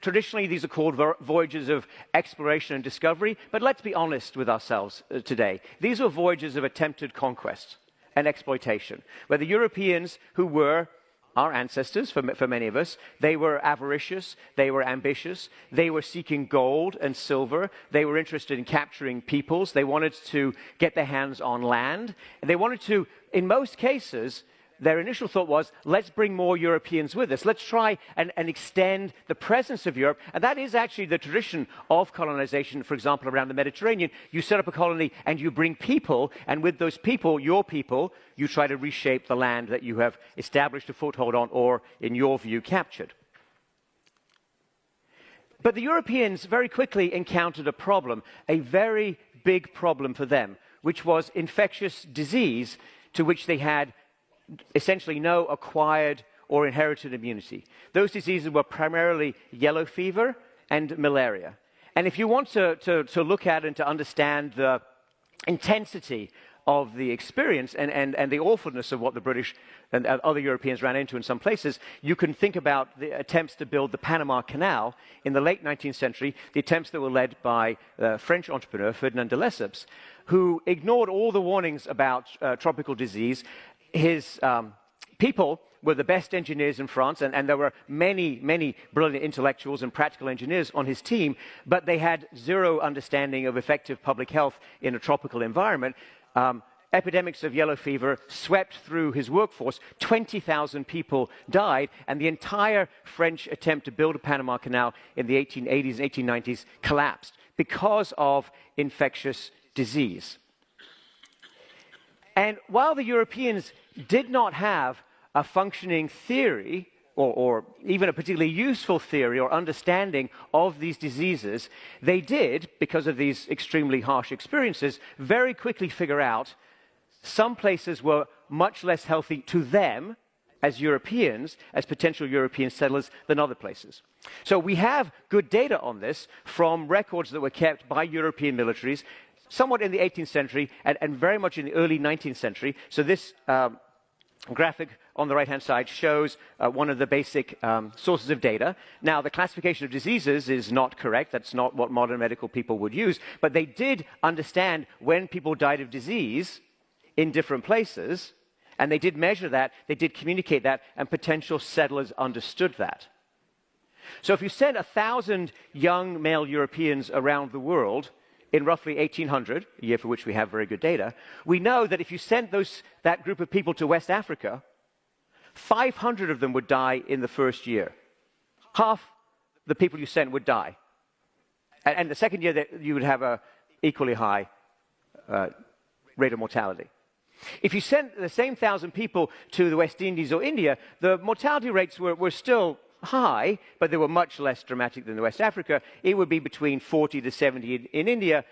traditionally these are called voyages of exploration and discovery, but let's be honest with ourselves today. These are voyages of attempted conquest and exploitation, where the Europeans who were our ancestors, for many of us, they were avaricious, they were ambitious, they were seeking gold and silver, they were interested in capturing peoples, they wanted to get their hands on land, and they wanted to, in most cases, their initial thought was, let's bring more Europeans with us. Let's try and extend the presence of Europe. And that is actually the tradition of colonization, for example, around the Mediterranean. You set up a colony and you bring people, and with those people, your people, you try to reshape the land that you have established a foothold on or, in your view, captured. But the Europeans very quickly encountered a problem, a very big problem for them, which was infectious disease to which they had essentially no acquired or inherited immunity. Those diseases were primarily yellow fever and malaria. And if you want to look at and to understand the intensity of the experience and the awfulness of what the British and other Europeans ran into in some places, you can think about the attempts to build the Panama Canal in the late 19th century, the attempts that were led by the French entrepreneur Ferdinand de Lesseps, who ignored all the warnings about tropical disease. His people were the best engineers in France, and there were many, many brilliant intellectuals and practical engineers on his team, but they had zero understanding of effective public health in a tropical environment. Epidemics of yellow fever swept through his workforce. 20,000 people died, and the entire French attempt to build a Panama Canal in the 1880s and 1890s collapsed because of infectious disease. And while the Europeans did not have a functioning theory, or even a particularly useful theory or understanding of these diseases, they did, because of these extremely harsh experiences, very quickly figure out some places were much less healthy to them as Europeans, as potential European settlers, than other places. So we have good data on this from records that were kept by European militaries somewhat in the 18th century and very much in the early 19th century. So this graphic on the right-hand side shows one of the basic sources of data. Now, the classification of diseases is not correct. That's not what modern medical people would use. But they did understand when people died of disease in different places, and they did measure that, they did communicate that, and potential settlers understood that. So if you send 1,000 young male Europeans around the world in roughly 1800, a year for which we have very good data, we know that if you sent that group of people to West Africa, 500 of them would die in the first year. Half the people you sent would die. And the second year, you would have an equally high rate of mortality. If you sent the same 1,000 people to the West Indies or India, the mortality rates were still high, but they were much less dramatic than the West Africa. It would be between 40 to 70 in India,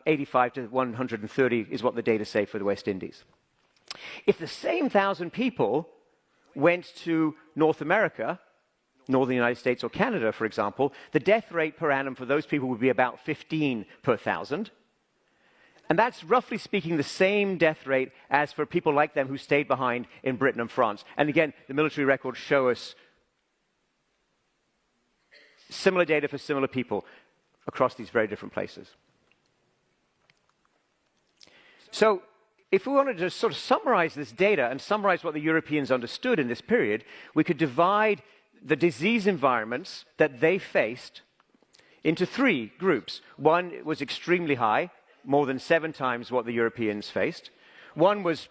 85 to 130 is what the data say for the West Indies. If the same 1,000 people went to North America, Northern United States or Canada, for example, the death rate per annum for those people would be about 15 per 1,000. And that's, roughly speaking, the same death rate as for people like them who stayed behind in Britain and France. And again, the military records show us similar data for similar people across these very different places. So, if we wanted to sort of summarize this data and summarize what the Europeans understood in this period, we could divide the disease environments that they faced into three groups. One was extremely high, more than 7 times what the Europeans faced. One was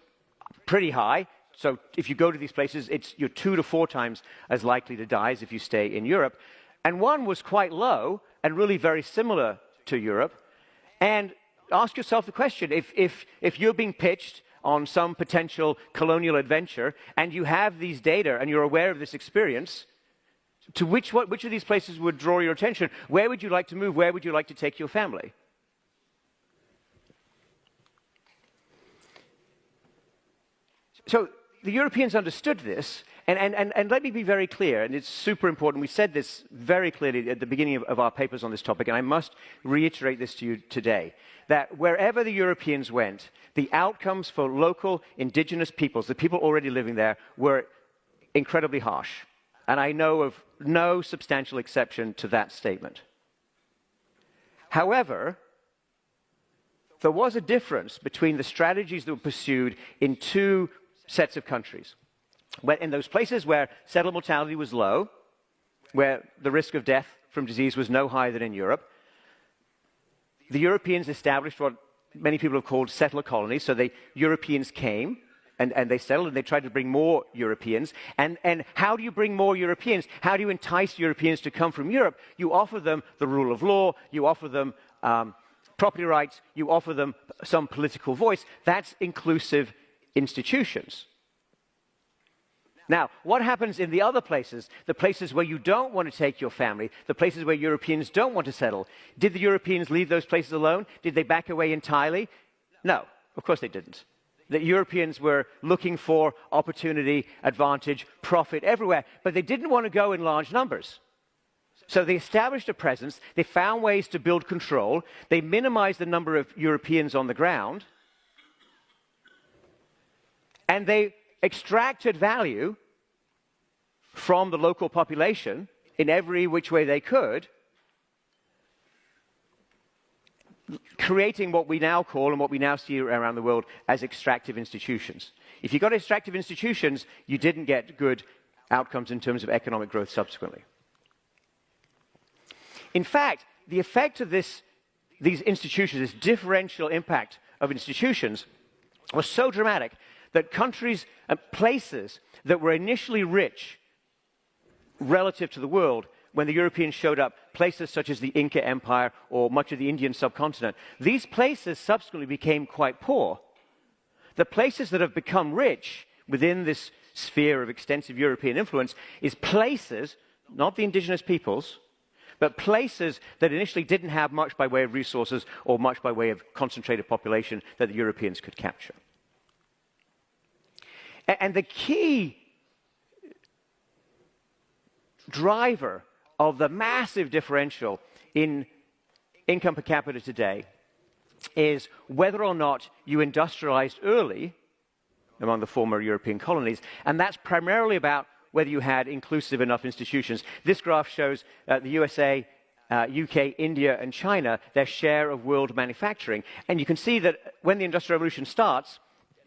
pretty high, so if you go to these places, you're 2 to 4 times as likely to die as if you stay in Europe. And one was quite low and really very similar to Europe. And ask yourself the question, if you're being pitched on some potential colonial adventure and you have these data and you're aware of this experience, to which of these places would draw your attention? Where would you like to move? Where would you like to take your family? So the Europeans understood this, and let me be very clear, and it's super important. We said this very clearly at the beginning of our papers on this topic, and I must reiterate this to you today, that wherever the Europeans went, the outcomes for local indigenous peoples, the people already living there, were incredibly harsh. And I know of no substantial exception to that statement. However, there was a difference between the strategies that were pursued in two sets of countries. In those places where settled mortality was low, where the risk of death from disease was no higher than in Europe, the Europeans established what many people have called settler colonies. So the Europeans came, and they settled, and they tried to bring more Europeans. And how do you bring more Europeans? How do you entice Europeans to come from Europe? You offer them the rule of law, you offer them property rights, you offer them some political voice. That's inclusive institutions. Now, what happens in the other places, the places where you don't want to take your family, the places where Europeans don't want to settle? Did the Europeans leave those places alone? Did they back away entirely? No, of course they didn't. The Europeans were looking for opportunity, advantage, profit everywhere, but they didn't want to go in large numbers. So they established a presence, they found ways to build control, they minimized the number of Europeans on the ground, and they extracted value from the local population in every which way they could, creating what we now call and what we now see around the world as extractive institutions. If you got extractive institutions, you didn't get good outcomes in terms of economic growth subsequently. In fact, the effect of these institutions, this differential impact of institutions, was so dramatic that countries and places that were initially rich relative to the world, when the Europeans showed up, places such as the Inca Empire or much of the Indian subcontinent, these places subsequently became quite poor. The places that have become rich within this sphere of extensive European influence is places, not the indigenous peoples, but places that initially didn't have much by way of resources or much by way of concentrated population that the Europeans could capture. And the key driver of the massive differential in income per capita today is whether or not you industrialized early among the former European colonies, and that's primarily about whether you had inclusive enough institutions. This graph shows the USA, UK, India, and China, their share of world manufacturing. And you can see that when the Industrial Revolution starts,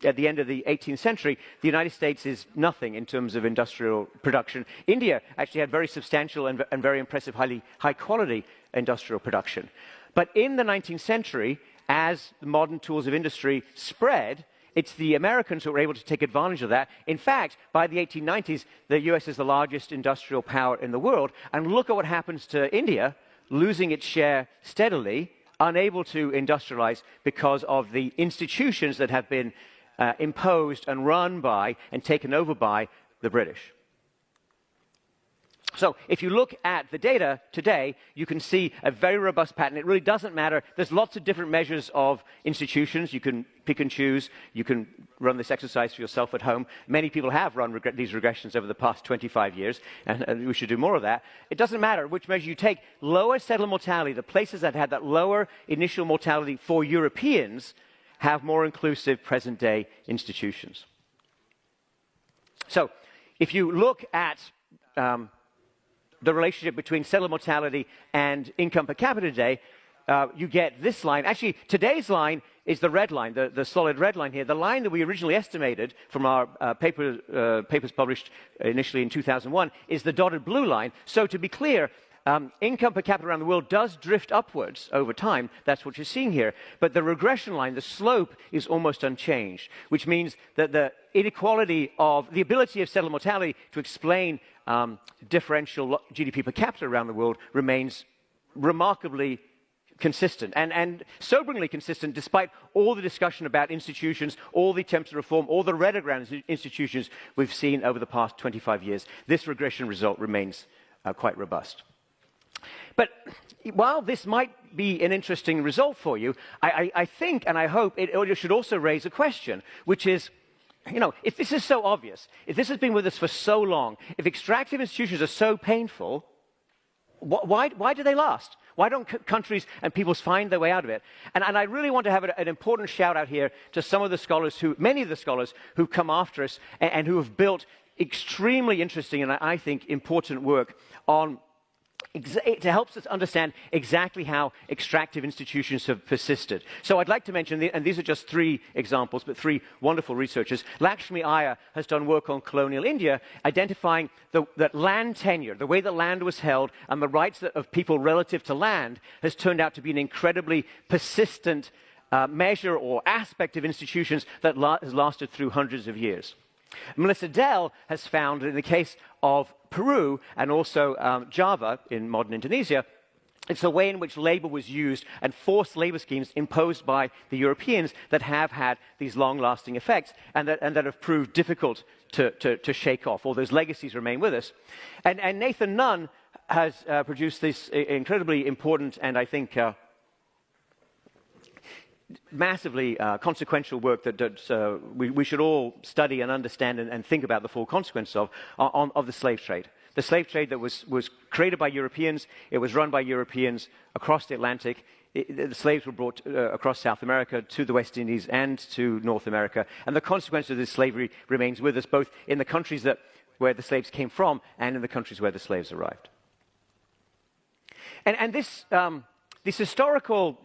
at the end of the 18th century, the United States is nothing in terms of industrial production. India actually had very substantial and very impressive, high-quality industrial production. But in the 19th century, as the modern tools of industry spread, it's the Americans who were able to take advantage of that. In fact, by the 1890s, the US is the largest industrial power in the world. And look at what happens to India, losing its share steadily, unable to industrialize because of the institutions that have been imposed and run by and taken over by the British. So if you look at the data today, you can see a very robust pattern. It really doesn't matter. There's lots of different measures of institutions. You can pick and choose. You can run this exercise for yourself at home. Many people have run these regressions over the past 25 years, and we should do more of that. It doesn't matter which measure you take. Lower settler mortality, the places that had that lower initial mortality for Europeans, have more inclusive present-day institutions. So if you look at the relationship between settler mortality and income per capita today, you get this line. Actually, today's line is the red line, the solid red line here. The line that we originally estimated from our papers published initially in 2001 is the dotted blue line. So to be clear, income per capita around the world does drift upwards over time. That's what you're seeing here. But the regression line, the slope, is almost unchanged, which means that the inequality of the ability of settler mortality to explain differential GDP per capita around the world remains remarkably consistent and soberingly consistent despite all the discussion about institutions, all the attempts to reform, all the red around institutions we've seen over the past 25 years. This regression result remains quite robust. But while this might be an interesting result for you, I think and I hope it should also raise a question, which is, you know, if this is so obvious, if this has been with us for so long, if extractive institutions are so painful, why do they last? Why don't countries and peoples find their way out of it? And I really want to have an important shout out here to some of the scholars many of the scholars who've come after us and who have built extremely interesting and I think important work on to help us understand exactly how extractive institutions have persisted. So I'd like to mention, and these are just three examples, but three wonderful researchers. Lakshmi Iyer has done work on colonial India, identifying that land tenure, the way that land was held, and the rights of people relative to land has turned out to be an incredibly persistent measure or aspect of institutions that has lasted through hundreds of years. Melissa Dell has found, in the case of Peru and also Java in modern Indonesia, it's the way in which labor was used and forced labor schemes imposed by the Europeans that have had these long-lasting effects and that have proved difficult to shake off. All those legacies remain with us. And Nathan Nunn has produced this incredibly important and I think massively consequential work that we should all study and understand and think about the full consequences of the slave trade. The slave trade that was created by Europeans, it was run by Europeans across the Atlantic. The slaves were brought across South America to the West Indies and to North America. And the consequence of this slavery remains with us, both in the countries where the slaves came from and in the countries where the slaves arrived. And this historical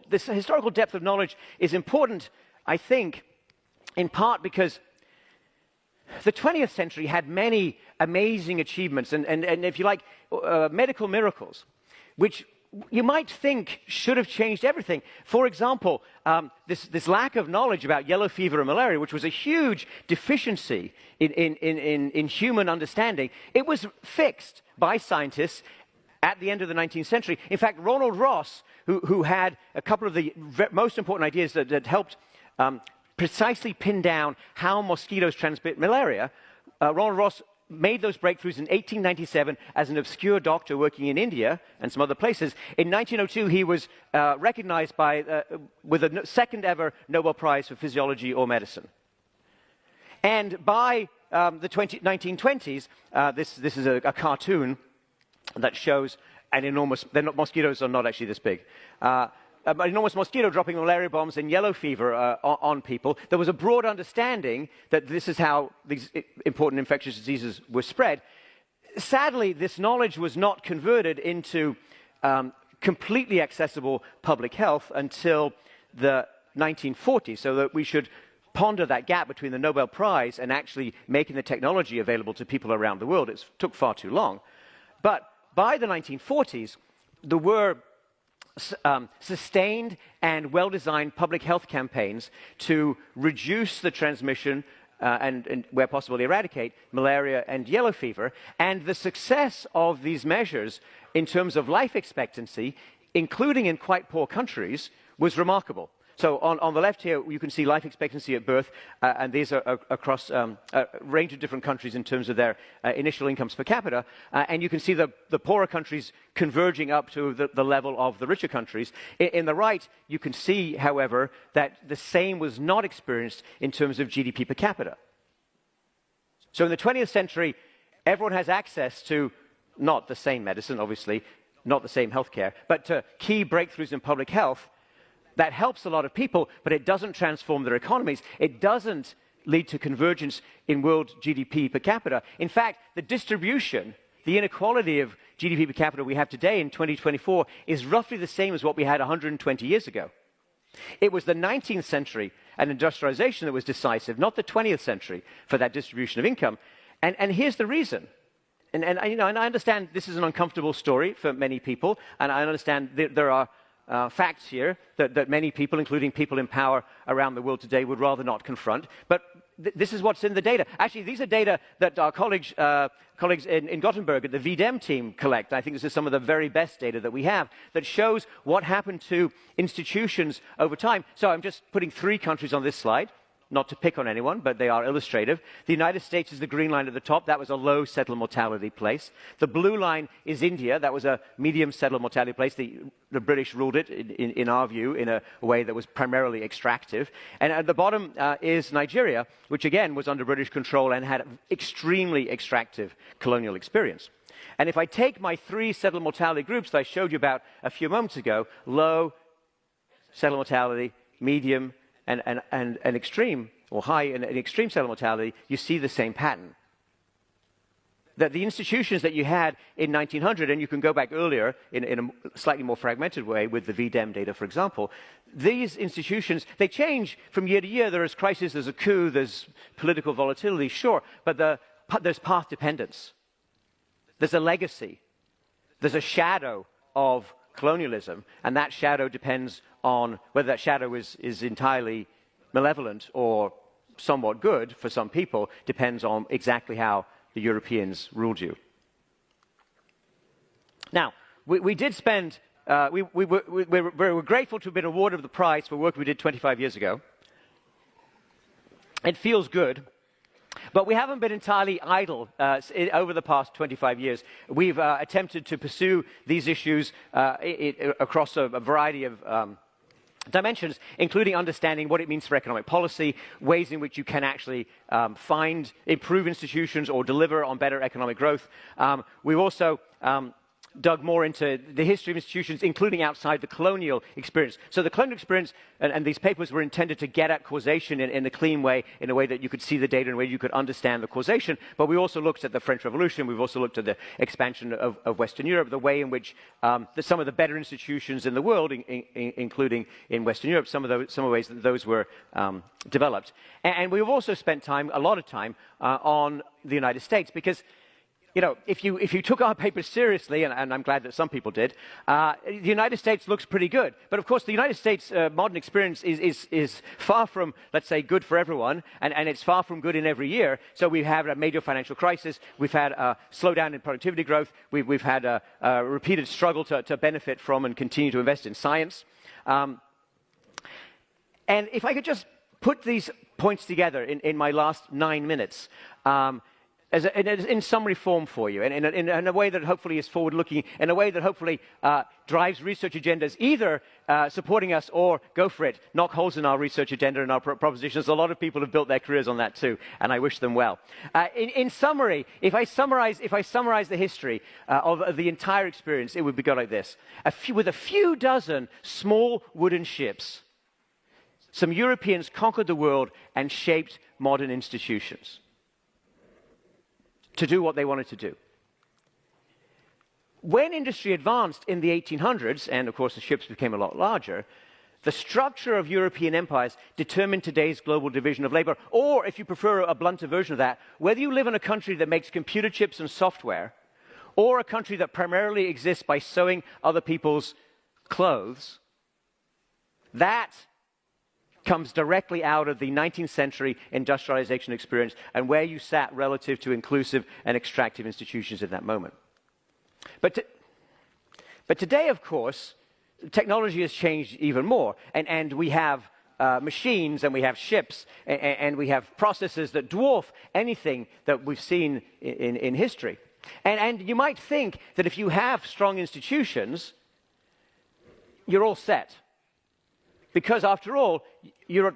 depth of knowledge is important, I think, in part because the 20th century had many amazing achievements and if you like, medical miracles, which you might think should have changed everything. For example, this lack of knowledge about yellow fever and malaria, which was a huge deficiency in human understanding, it was fixed by scientists at the end of the 19th century. In fact, Ronald Ross, who had a couple of the most important ideas that helped precisely pin down how mosquitoes transmit malaria, Ronald Ross made those breakthroughs in 1897 as an obscure doctor working in India and some other places. In 1902, he was recognized with a second ever Nobel Prize for Physiology or Medicine. And by the 1920s, this is a cartoon that shows an enormous, mosquitoes are not actually this big, an enormous mosquito dropping malaria bombs and yellow fever on people. There was a broad understanding that this is how these important infectious diseases were spread. Sadly, this knowledge was not converted into completely accessible public health until the 1940s, so that we should ponder that gap between the Nobel Prize and actually making the technology available to people around the world. It took far too long. But by the 1940s, there were sustained and well-designed public health campaigns to reduce the transmission and where possible, eradicate malaria and yellow fever. And the success of these measures in terms of life expectancy, including in quite poor countries, was remarkable. So on the left here, you can see life expectancy at birth, and these are across a range of different countries in terms of their initial incomes per capita. And you can see the poorer countries converging up to the level of the richer countries. In the right, you can see, however, that the same was not experienced in terms of GDP per capita. So in the 20th century, everyone has access to not the same medicine, obviously, not the same healthcare, but to key breakthroughs in public health. That helps a lot of people, but it doesn't transform their economies. It doesn't lead to convergence in world GDP per capita. In fact, the distribution, the inequality of GDP per capita we have today in 2024 is roughly the same as what we had 120 years ago. It was the 19th century and industrialization that was decisive, not the 20th century, for that distribution of income. And here's the reason. And I understand this is an uncomfortable story for many people, and I understand there are facts here that many people, including people in power around the world today, would rather not confront. But this is what's in the data. Actually, these are data that our colleagues in Gothenburg at the VDEM team collect. I think this is some of the very best data that we have that shows what happened to institutions over time. So I'm just putting 3 countries on this slide. Not to pick on anyone, but they are illustrative. The United States is the green line at the top. That was a low settler mortality place. The blue line is India. That was a medium settler mortality place. The British ruled it, in our view, in a way that was primarily extractive. And at the bottom is Nigeria, which again was under British control and had extremely extractive colonial experience. And if I take my 3 settler mortality groups that I showed you about a few moments ago, low settler mortality, medium, and extreme, or high and extreme settler mortality, you see the same pattern. That the institutions that you had in 1900, and you can go back earlier in a slightly more fragmented way with the VDEM data, for example, these institutions, they change from year to year. There is crisis, there's a coup, there's political volatility, sure, but there's path dependence. There's a legacy. There's a shadow of colonialism, and that shadow depends on whether that shadow is entirely malevolent or somewhat good for some people, depends on exactly how the Europeans ruled you. Now, we did spend, we were grateful to have been awarded the prize for work we did 25 years ago. It feels good. But we haven't been entirely idle over the past 25 years. We've attempted to pursue these issues across a variety of dimensions, including understanding what it means for economic policy, ways in which you can actually improve institutions or deliver on better economic growth. We've also dug more into the history of institutions, including outside the colonial experience. So the colonial experience and these papers were intended to get at causation in a clean way, in a way that you could see the data, in a way you could understand the causation. But we also looked at the French Revolution. We've also looked at the expansion of Western Europe, the way in which some of the better institutions in the world, including in Western Europe, some of the ways that those were developed. And we've also spent a lot of time on the United States, because you know, if you took our papers seriously, and I'm glad that some people did, the United States looks pretty good. But of course, the United States modern experience is far from, let's say, good for everyone, and it's far from good in every year. So we've had a major financial crisis, we've had a slowdown in productivity growth, we've had a repeated struggle to benefit from and continue to invest in science. And if I could just put these points together in my last 9 minutes, in summary form for you, in a way that hopefully is forward-looking, in a way that hopefully drives research agendas, either supporting us or, go for it, knock holes in our research agenda and our propositions. A lot of people have built their careers on that too, and I wish them well. In summary, if I summarize the history of the entire experience, it would go like this. With a few dozen small wooden ships, some Europeans conquered the world and shaped modern institutions to do what they wanted to do. When industry advanced in the 1800s, and of course the ships became a lot larger, the structure of European empires determined today's global division of labor, or if you prefer a blunter version of that, whether you live in a country that makes computer chips and software, or a country that primarily exists by sewing other people's clothes, that comes directly out of the 19th century industrialization experience and where you sat relative to inclusive and extractive institutions in that moment. But today, of course, technology has changed even more, and we have machines, and we have ships, and we have processes that dwarf anything that we've seen in history. And you might think that if you have strong institutions, you're all set. Because after all, you're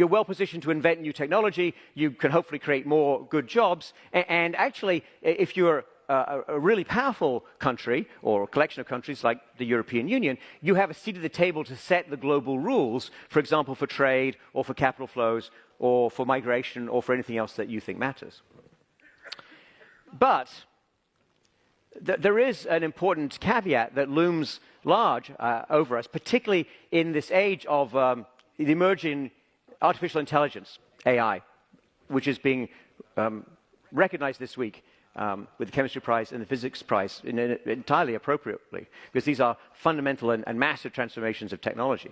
well positioned to invent new technology, you can hopefully create more good jobs, and actually, if you're a really powerful country, or a collection of countries like the European Union, you have a seat at the table to set the global rules, for example, for trade, or for capital flows, or for migration, or for anything else that you think matters. But there is an important caveat that looms large over us, particularly in this age of the emerging artificial intelligence, AI, which is being recognized this week with the chemistry prize and the physics prize entirely appropriately, because these are fundamental and massive transformations of technology.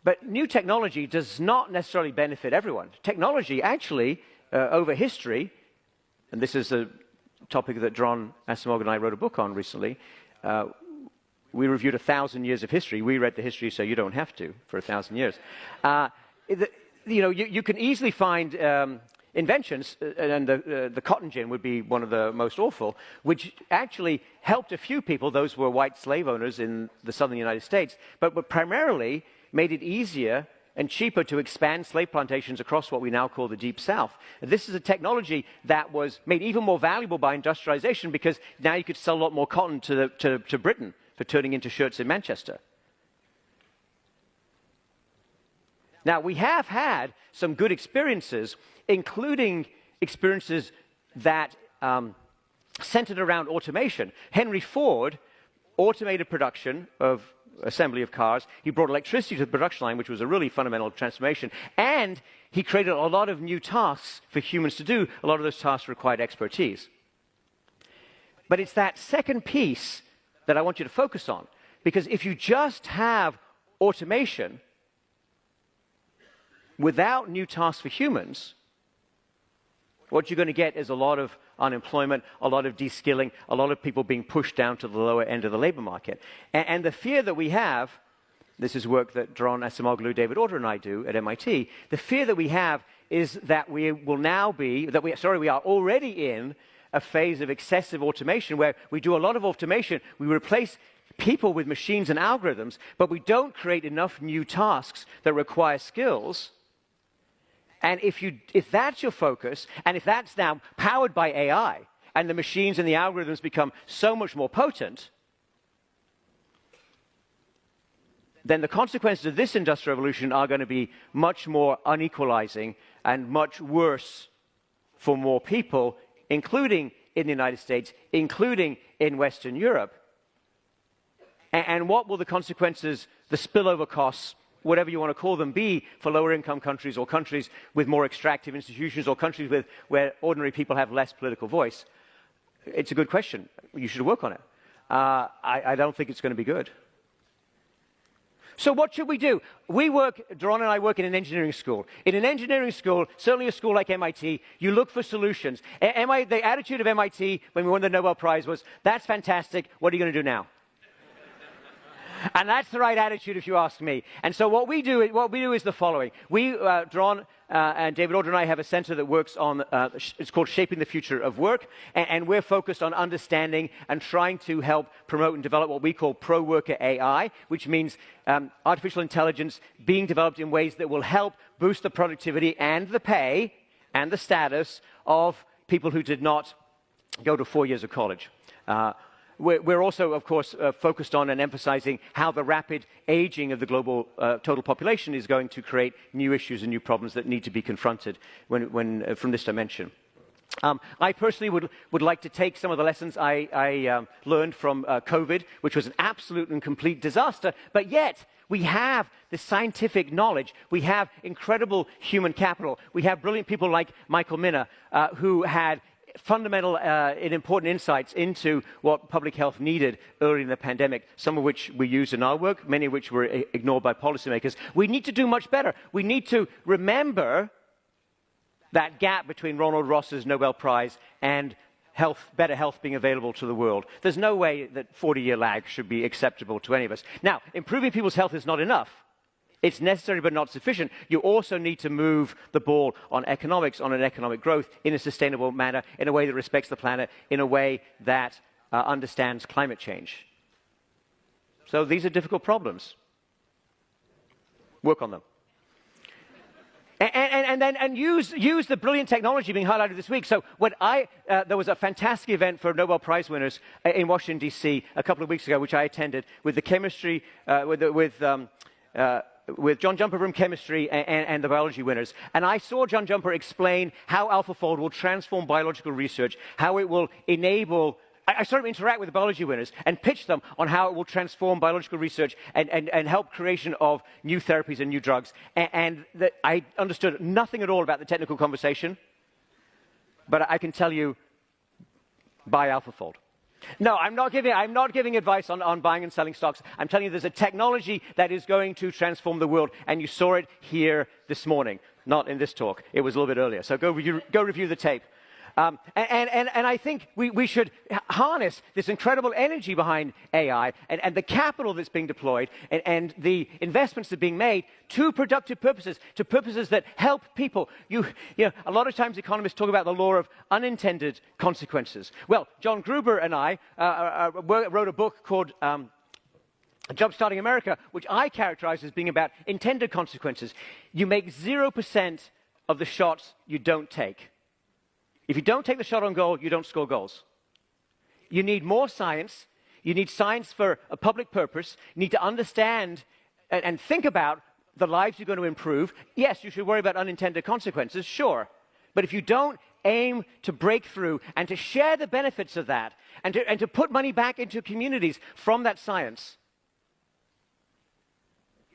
But new technology does not necessarily benefit everyone. Technology actually, over history, and this is a topic that Dron Asimov and I wrote a book on recently, we reviewed 1,000 years of history. We read the history so you don't have to for 1,000 years. You can easily find inventions, and the cotton gin would be one of the most awful, which actually helped a few people, those who were white slave owners in the southern United States, but primarily made it easier and cheaper to expand slave plantations across what we now call the Deep South. And this is a technology that was made even more valuable by industrialization, because now you could sell a lot more cotton to Britain for turning into shirts in Manchester. Now, we have had some good experiences, including experiences that centered around automation. Henry Ford automated production of assembly of cars. He brought electricity to the production line, which was a really fundamental transformation. And he created a lot of new tasks for humans to do. A lot of those tasks required expertise. But it's that second piece that I want you to focus on. Because if you just have automation without new tasks for humans, what you're going to get is a lot of unemployment, a lot of de-skilling, a lot of people being pushed down to the lower end of the labor market. And the fear that we have, this is work that Dron Asimoglu, David Order, and I do at MIT, the fear that we have is that we will now be, we are already in a phase of excessive automation where we do a lot of automation, we replace people with machines and algorithms, but we don't create enough new tasks that require skills. And if that's your focus, and if that's now powered by AI, and the machines and the algorithms become so much more potent, then the consequences of this industrial revolution are going to be much more unequalizing and much worse for more people, including in the United States, including in Western Europe. And what will the consequences, the spillover costs, whatever you want to call them, be for lower income countries, or countries with more extractive institutions, or countries where ordinary people have less political voice? It's a good question. You should work on it. I don't think it's going to be good. So what should we do? Dron and I work in an engineering school. In an engineering school, certainly a school like MIT, you look for solutions. The attitude of MIT when we won the Nobel Prize was, that's fantastic, what are you going to do now? And that's the right attitude, if you ask me. And so what we do is the following. Dron and David Order and I have a center that works on, it's called Shaping the Future of Work, and we're focused on understanding and trying to help promote and develop what we call pro-worker AI, which means artificial intelligence being developed in ways that will help boost the productivity and the pay and the status of people who did not go to 4 years of college. We're also, of course, focused on and emphasizing how the rapid aging of the global total population is going to create new issues and new problems that need to be confronted from this dimension. I personally would like to take some of the lessons I learned from COVID, which was an absolute and complete disaster, but yet we have the scientific knowledge, we have incredible human capital, we have brilliant people like Michael Minna, who had fundamental and important insights into what public health needed early in the pandemic, some of which we used in our work, many of which were ignored by policymakers. We need to do much better. We need to remember that gap between Ronald Ross's Nobel Prize and better health being available to the world. There's no way that 40-year lag should be acceptable to any of us. Now, improving people's health is not enough. It's necessary but not sufficient. You also need to move the ball on economics, on an economic growth, in a sustainable manner, in a way that respects the planet, in a way that understands climate change. So these are difficult problems. Work on them. And use the brilliant technology being highlighted this week. So when there was a fantastic event for Nobel Prize winners in Washington, D.C. a couple of weeks ago, which I attended, with the chemistry, with John Jumper from chemistry and the biology winners. And I saw John Jumper explain how AlphaFold will transform biological research, how it will enable... I saw him interact with the biology winners and pitch them on how it will transform biological research and help creation of new therapies and new drugs. I understood nothing at all about the technical conversation, but I can tell you, buy AlphaFold. No, I'm not giving advice on buying and selling stocks. I'm telling you there's a technology that is going to transform the world, and you saw it here this morning, not in this talk. It was a little bit earlier. So go review the tape. And I think we should harness this incredible energy behind AI and the capital that's being deployed and the investments that are being made to productive purposes, to purposes that help people. You know, a lot of times economists talk about the law of unintended consequences. Well, John Gruber and I wrote a book called Jumpstarting America, which I characterize as being about intended consequences. You make 0% of the shots you don't take. If you don't take the shot on goal, you don't score goals. You need more science. You need science for a public purpose. You need to understand and think about the lives you're going to improve. Yes, you should worry about unintended consequences, sure. But if you don't aim to break through and to share the benefits of that and to put money back into communities from that science,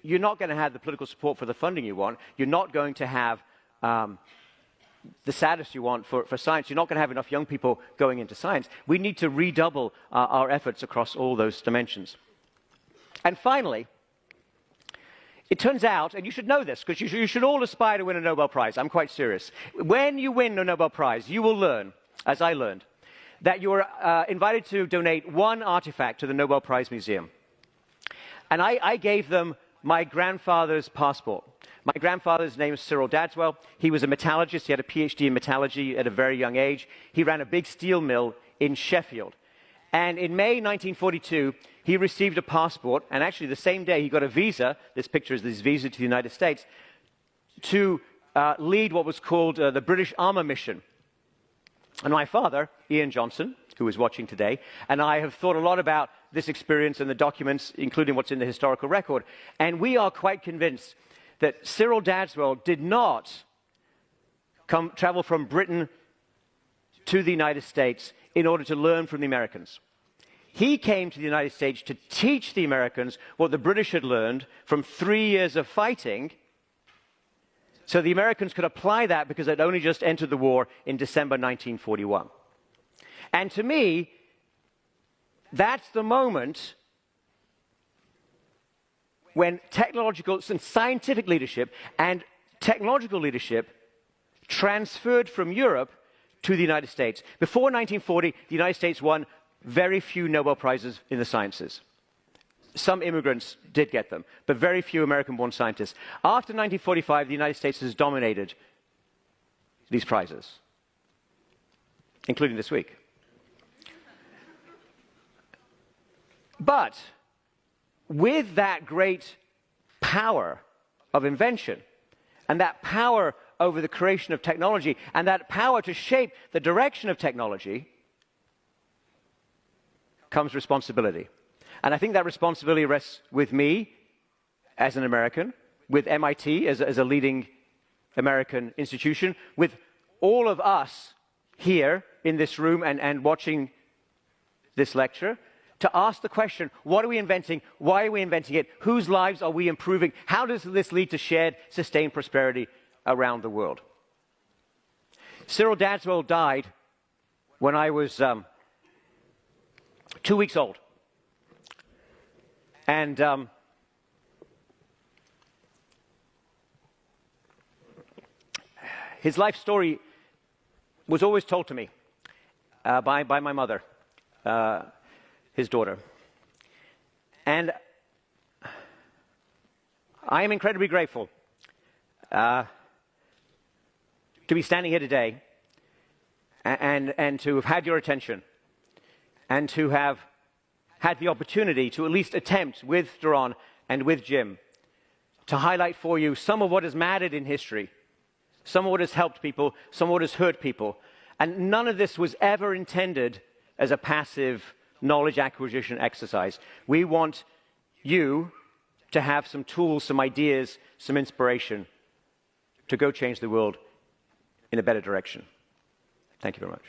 you're not going to have the political support for the funding you want. You're not going to have... the status you want for science. You're not going to have enough young people going into science. We need to redouble our efforts across all those dimensions. And finally, it turns out, and you should know this, because you should all aspire to win a Nobel Prize. I'm quite serious. When you win a Nobel Prize, you will learn, as I learned, that you are invited to donate one artifact to the Nobel Prize Museum. And I gave them my grandfather's passport. My grandfather's name is Cyril Dadswell. He was a metallurgist. He had a PhD in metallurgy at a very young age. He ran a big steel mill in Sheffield. And in May 1942, he received a passport, and actually the same day he got a visa, this picture is this visa to the United States, to lead what was called the British Armour Mission. And my father, Ian Johnson, who is watching today, and I have thought a lot about this experience and the documents, including what's in the historical record. And we are quite convinced that Cyril Dadswell did not travel from Britain to the United States in order to learn from the Americans. He came to the United States to teach the Americans what the British had learned from 3 years of fighting, so the Americans could apply that because they'd only just entered the war in December 1941. And to me, that's the moment when technological and scientific leadership and technological leadership transferred from Europe to the United States. Before 1940, the United States won very few Nobel Prizes in the sciences. Some immigrants did get them, but very few American-born scientists. After 1945, the United States has dominated these prizes, including this week. But with that great power of invention and that power over the creation of technology and that power to shape the direction of technology comes responsibility. And I think that responsibility rests with me as an American, with MIT as a leading American institution, with all of us here in this room and watching this lecture, to ask the question, what are we inventing? Why are we inventing it? Whose lives are we improving? How does this lead to shared, sustained prosperity around the world? Cyril Dadswell died when I was 2 weeks old. And his life story was always told to me by my mother, his daughter. And I am incredibly grateful to be standing here today and to have had your attention and to have had the opportunity to at least attempt with Daron and with Jim to highlight for you some of what has mattered in history, some of what has helped people, some of what has hurt people. And none of this was ever intended as a passive knowledge acquisition exercise. We want you to have some tools, some ideas, some inspiration to go change the world in a better direction. Thank you very much.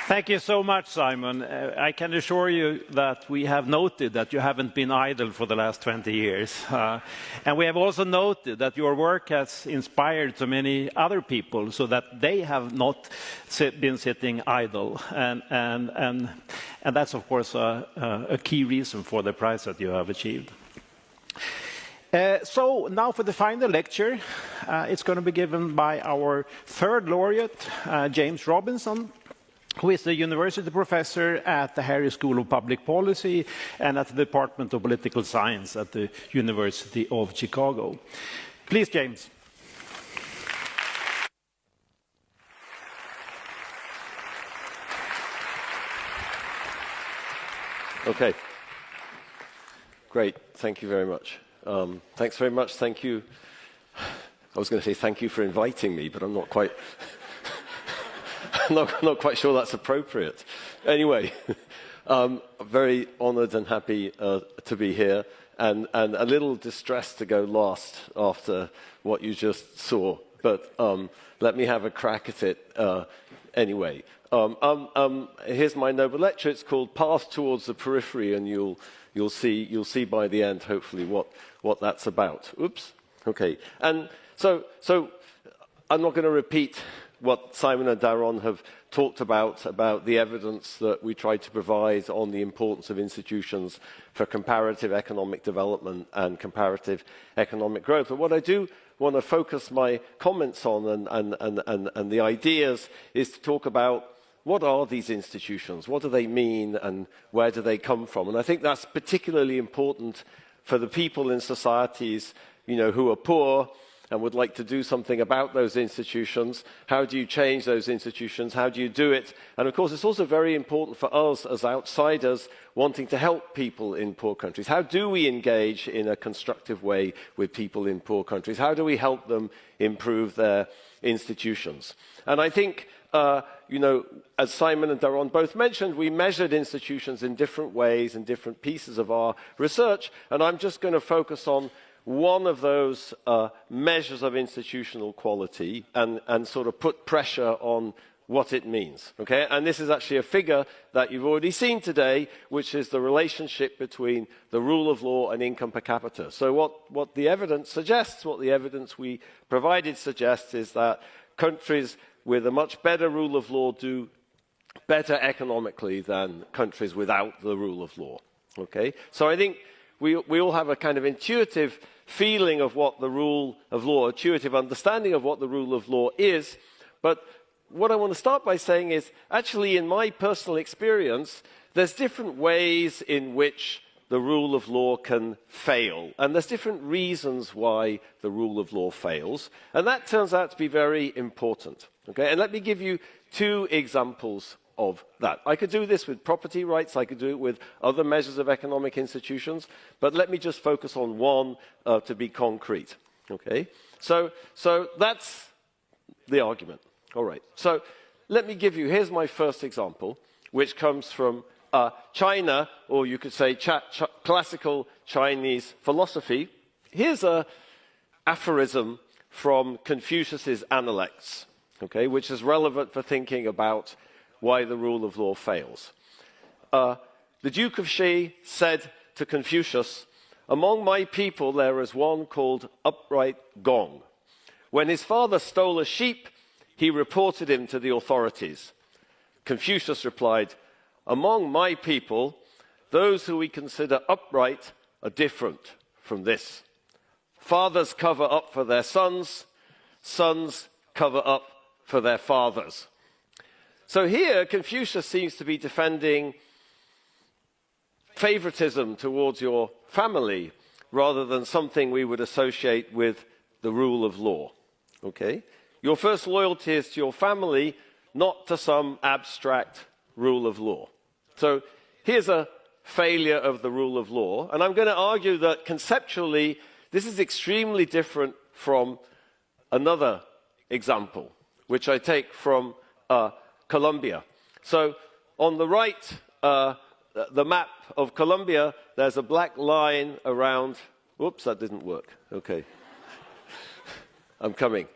Thank you so much, Simon. I can assure you that we have noted that you haven't been idle for the last 20 years. And we have also noted that your work has inspired so many other people so that they have not been sitting idle. And that's, of course, a key reason for the prize that you have achieved. So now for the final lecture, it's going to be given by our third laureate, James Robinson, who is a university professor at the Harris School of Public Policy and at the Department of Political Science at the University of Chicago. Please, James. Okay. Great. Thank you very much. Thanks very much. Thank you. I was going to say thank you for inviting me, but I'm not quite... I'm not quite sure that's appropriate. Anyway, I'm very honoured and happy to be here, and a little distressed to go last after what you just saw. But let me have a crack at it anyway. Here's my noble lecture. It's called "Path Towards the Periphery," and you'll see by the end, hopefully, what that's about. Oops. Okay. And so I'm not going to repeat what Simon and Daron have talked about the evidence that we try to provide on the importance of institutions for comparative economic development and comparative economic growth. But what I do want to focus my comments on and the ideas is to talk about what are these institutions, what do they mean, and where do they come from? And I think that's particularly important for the people in societies, who are poor and would like to do something about those institutions. How do you change those institutions? How do you do it? And of course, it's also very important for us as outsiders wanting to help people in poor countries. How do we engage in a constructive way with people in poor countries? How do we help them improve their institutions? And I think, as Simon and Daron both mentioned, we measured institutions in different ways in different pieces of our research. And I'm just going to focus on one of those measures of institutional quality and sort of put pressure on what it means. Okay? And this is actually a figure that you've already seen today, which is the relationship between the rule of law and income per capita. So what the evidence suggests, what the evidence we provided suggests, is that countries with a much better rule of law do better economically than countries without the rule of law. Okay? So I think we all have a kind of intuitive feeling of what the rule of law, intuitive understanding of what the rule of law is. But what I want to start by saying is, actually, in my personal experience, there's different ways in which the rule of law can fail. And there's different reasons why the rule of law fails. And that turns out to be very important. Okay? And let me give you two examples of that. I could do this with property rights, I could do it with other measures of economic institutions, but let me just focus on one to be concrete. Okay? So that's the argument. All right. So let me give you, here's my first example, which comes from China, or you could say classical Chinese philosophy. Here's a aphorism from Confucius's Analects, okay, which is relevant for thinking about why the rule of law fails. The Duke of Shi said to Confucius, "Among my people there is one called Upright Gong. When his father stole a sheep, he reported him to the authorities." Confucius replied, "Among my people, those who we consider upright are different from this. Fathers cover up for their sons, sons cover up for their fathers." So here, Confucius seems to be defending favoritism towards your family rather than something we would associate with the rule of law. Okay? Your first loyalty is to your family, not to some abstract rule of law. So here's a failure of the rule of law, and I'm going to argue that conceptually this is extremely different from another example, which I take from Colombia. So on the right, the map of Colombia, there's a black line around... Whoops, that didn't work. Okay. I'm coming.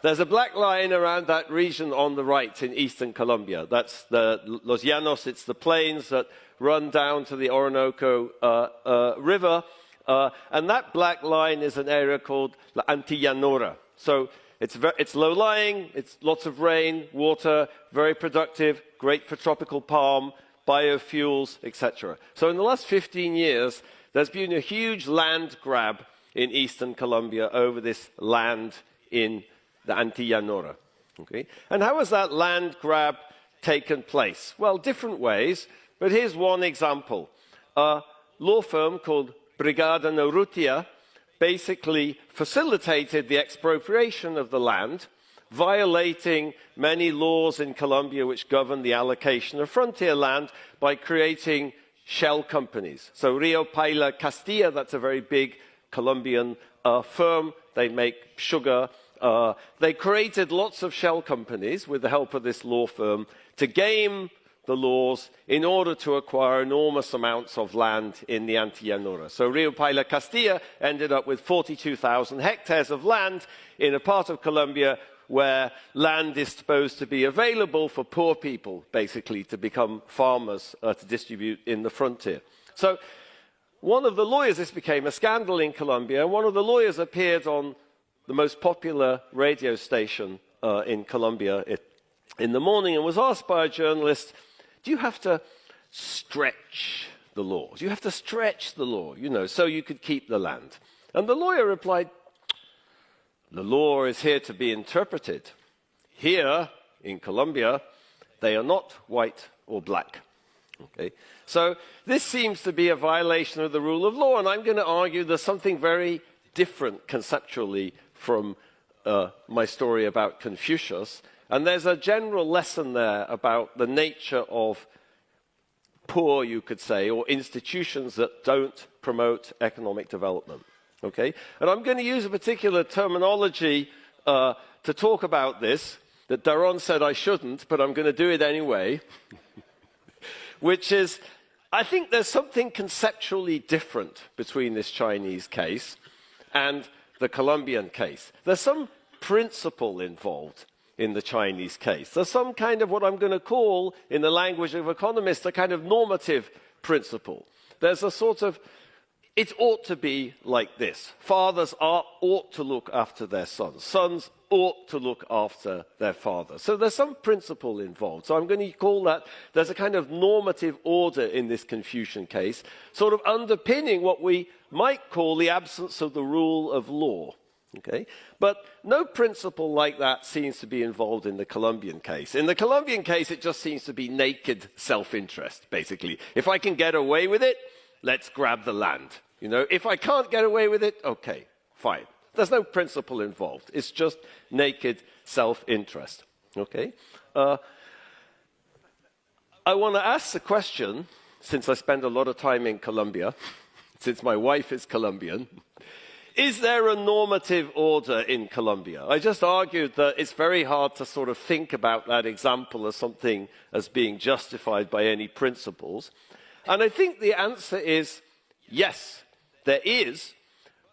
There's a black line around that region on the right in eastern Colombia. That's the Los Llanos, it's the plains that run down to the Orinoco River. And that black line is an area called La Antillanora. So it's low-lying, it's lots of rain, water, very productive, great for tropical palm, biofuels, etc. So in the last 15 years, there's been a huge land grab in eastern Colombia over this land in the Antillanora. Okay? And how has that land grab taken place? Well, different ways, but here's one example. A law firm called Brigada Norrutia basically facilitated the expropriation of the land, violating many laws in Colombia which govern the allocation of frontier land by creating shell companies. So Rio Paila Castilla, that's a very big Colombian firm. They make sugar. They created lots of shell companies with the help of this law firm to game the laws in order to acquire enormous amounts of land in the Antillanora. So Rio Paila Castilla ended up with 42,000 hectares of land in a part of Colombia where land is supposed to be available for poor people, basically, to become farmers to distribute in the frontier. So one of the lawyers, this became a scandal in Colombia, and one of the lawyers appeared on the most popular radio station in Colombia in the morning and was asked by a journalist, do you have to stretch the law? Do you have to stretch the law, you know, so you could keep the land? And the lawyer replied, the law is here to be interpreted. Here, in Colombia, they are not white or black. Okay? So this seems to be a violation of the rule of law, and I'm going to argue there's something very different conceptually from my story about Confucius, and there's a general lesson there about the nature of poor, you could say, or institutions that don't promote economic development. Okay? And I'm going to use a particular terminology to talk about this that Daron said I shouldn't, but I'm going to do it anyway, which is, I think there's something conceptually different between this Chinese case and the Colombian case. There's some principle involved in the Chinese case. There's some kind of what I'm going to call, in the language of economists, a kind of normative principle. There's a sort of, it ought to be like this. Fathers ought to look after their sons. Sons ought to look after their fathers. So there's some principle involved. So I'm going to call that, there's a kind of normative order in this Confucian case, sort of underpinning what we might call the absence of the rule of law. Okay? But no principle like that seems to be involved in the Colombian case. In the Colombian case, it just seems to be naked self-interest, basically. If I can get away with it, let's grab the land. You know, if I can't get away with it, okay, fine. There's no principle involved. It's just naked self-interest. Okay? I want to ask the question, since I spend a lot of time in Colombia, since my wife is Colombian, is there a normative order in Colombia? I just argued that it's very hard to sort of think about that example as something as being justified by any principles. And I think the answer is yes, there is,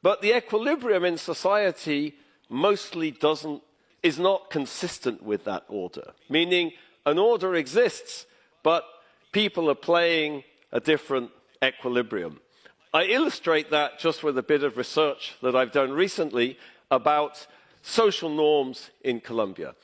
But the equilibrium in society mostly is not consistent with that order, meaning an order exists, but people are playing a different equilibrium. I illustrate that just with a bit of research that I've done recently about social norms in Colombia.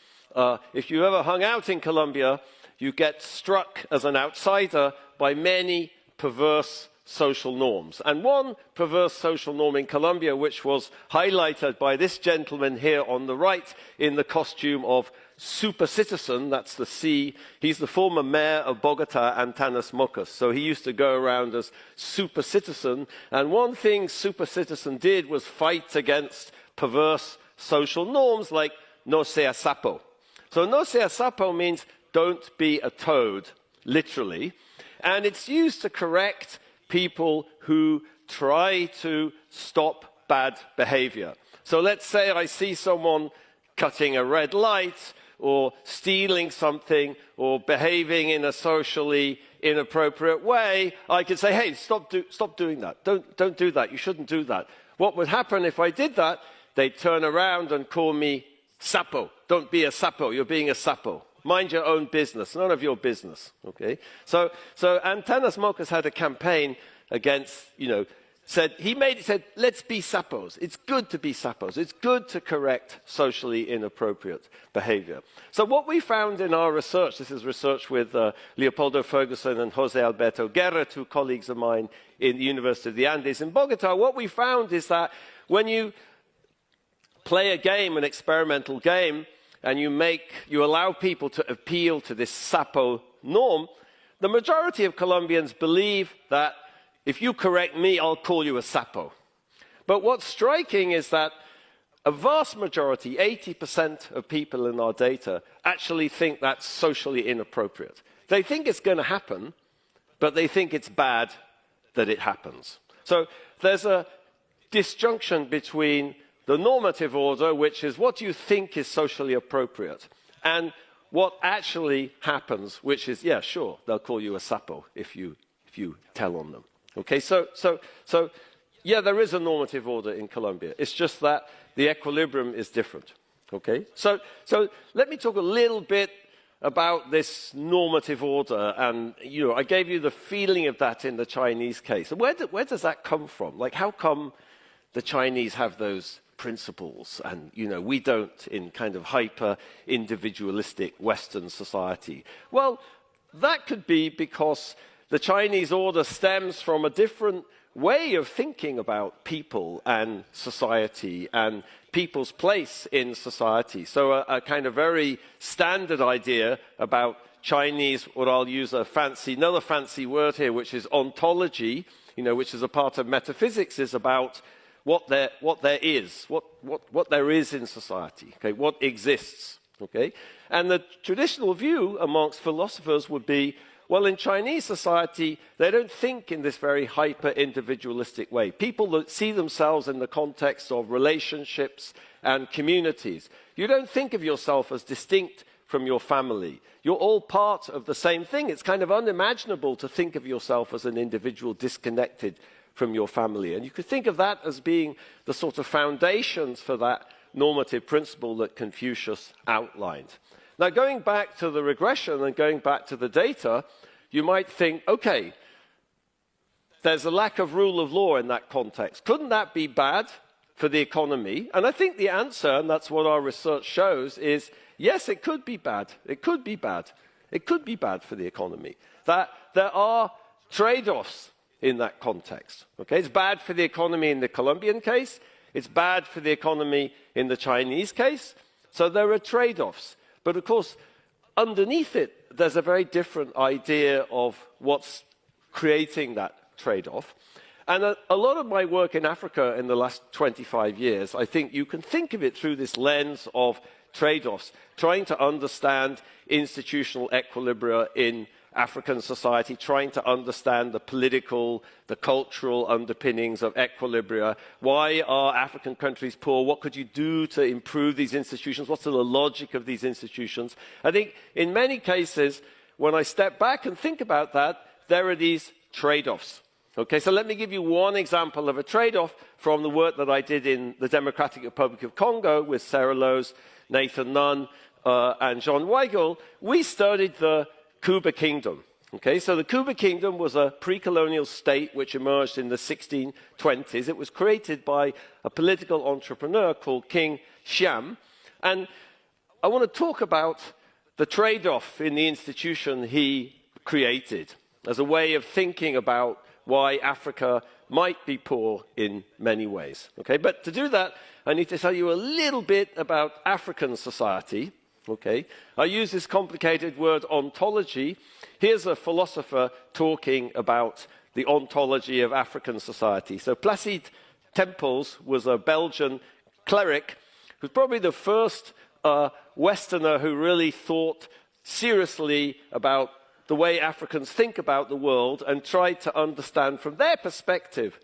If you ever hung out in Colombia, you get struck as an outsider by many perverse social norms. And one perverse social norm in Colombia, which was highlighted by this gentleman here on the right in the costume of super citizen, that's the C. He's the former mayor of Bogota, Antanas Mocus. So he used to go around as super citizen. And one thing super citizen did was fight against perverse social norms like no sea sapo. So no sea sapo means don't be a toad, literally. And it's used to correct people who try to stop bad behavior. So let's say I see someone cutting a red light or stealing something or behaving in a socially inappropriate way. I could say, hey, stop doing that. Don't do that. You shouldn't do that. What would happen if I did that? They'd turn around and call me sapo. Don't be a sapo. You're being a sapo. Mind your own business, none of your business, okay? So Antanas Mocus had a campaign against, said, let's be sapos. It's good to be sapos. It's good to correct socially inappropriate behavior. So what we found in our research, this is research with Leopoldo Ferguson and Jose Alberto Guerra, two colleagues of mine in the University of the Andes in Bogota, what we found is that when you play a game, an experimental game, and you allow people to appeal to this sapo norm, the majority of Colombians believe that if you correct me, I'll call you a sapo. But what's striking is that a vast majority, 80% of people in our data, actually think that's socially inappropriate. They think it's going to happen, but they think it's bad that it happens. So there's a disjunction between the normative order, which is what you think is socially appropriate, and what actually happens, which is, yeah, sure, they'll call you a sapo if you tell on them. Okay, so yeah, there is a normative order in Colombia. It's just that the equilibrium is different. Okay, so let me talk a little bit about this normative order, and I gave you the feeling of that in the Chinese case. Where does that come from? Like, how come the Chinese have those principles and we don't in kind of hyper individualistic Western society? Well, that could be because the Chinese order stems from a different way of thinking about people and society and people's place in society. So a kind of very standard idea about Chinese, what I'll use another fancy word here, which is ontology, which is a part of metaphysics, is about what there is, what there is in society, okay, what exists, okay? And the traditional view amongst philosophers would be, well, in Chinese society, they don't think in this very hyper-individualistic way. People that see themselves in the context of relationships and communities. You don't think of yourself as distinct from your family. You're all part of the same thing. It's kind of unimaginable to think of yourself as an individual disconnected from your family. And you could think of that as being the sort of foundations for that normative principle that Confucius outlined. Now, going back to the regression and going back to the data, you might think, okay, there's a lack of rule of law in that context. Couldn't that be bad for the economy? And I think the answer, and that's what our research shows, is yes, it could be bad. It could be bad. It could be bad for the economy. That there are trade-offs in that context. Okay? It's bad for the economy in the Colombian case. It's bad for the economy in the Chinese case. So there are trade-offs. But of course, underneath it, there's a very different idea of what's creating that trade-off. And a lot of my work in Africa in the last 25 years, I think you can think of it through this lens of trade-offs, trying to understand institutional equilibria in African society, trying to understand the political, the cultural underpinnings of equilibria. Why are African countries poor? What could you do to improve these institutions? What's the logic of these institutions? I think in many cases, when I step back and think about that, there are these trade-offs. Okay, so let me give you one example of a trade-off from the work that I did in the Democratic Republic of Congo with Sarah Lowe's, Nathan Nunn, and John Weigel. We studied the Kuba Kingdom. Okay, so the Kuba Kingdom was a pre-colonial state which emerged in the 1620s. It was created by a political entrepreneur called King Xiam. And I want to talk about the trade-off in the institution he created as a way of thinking about why Africa might be poor in many ways. Okay, but to do that, I need to tell you a little bit about African society. Okay, I use this complicated word ontology. Here's a philosopher talking about the ontology of African society. So Placide Tempels was a Belgian cleric who was probably the first Westerner who really thought seriously about the way Africans think about the world and tried to understand from their perspective,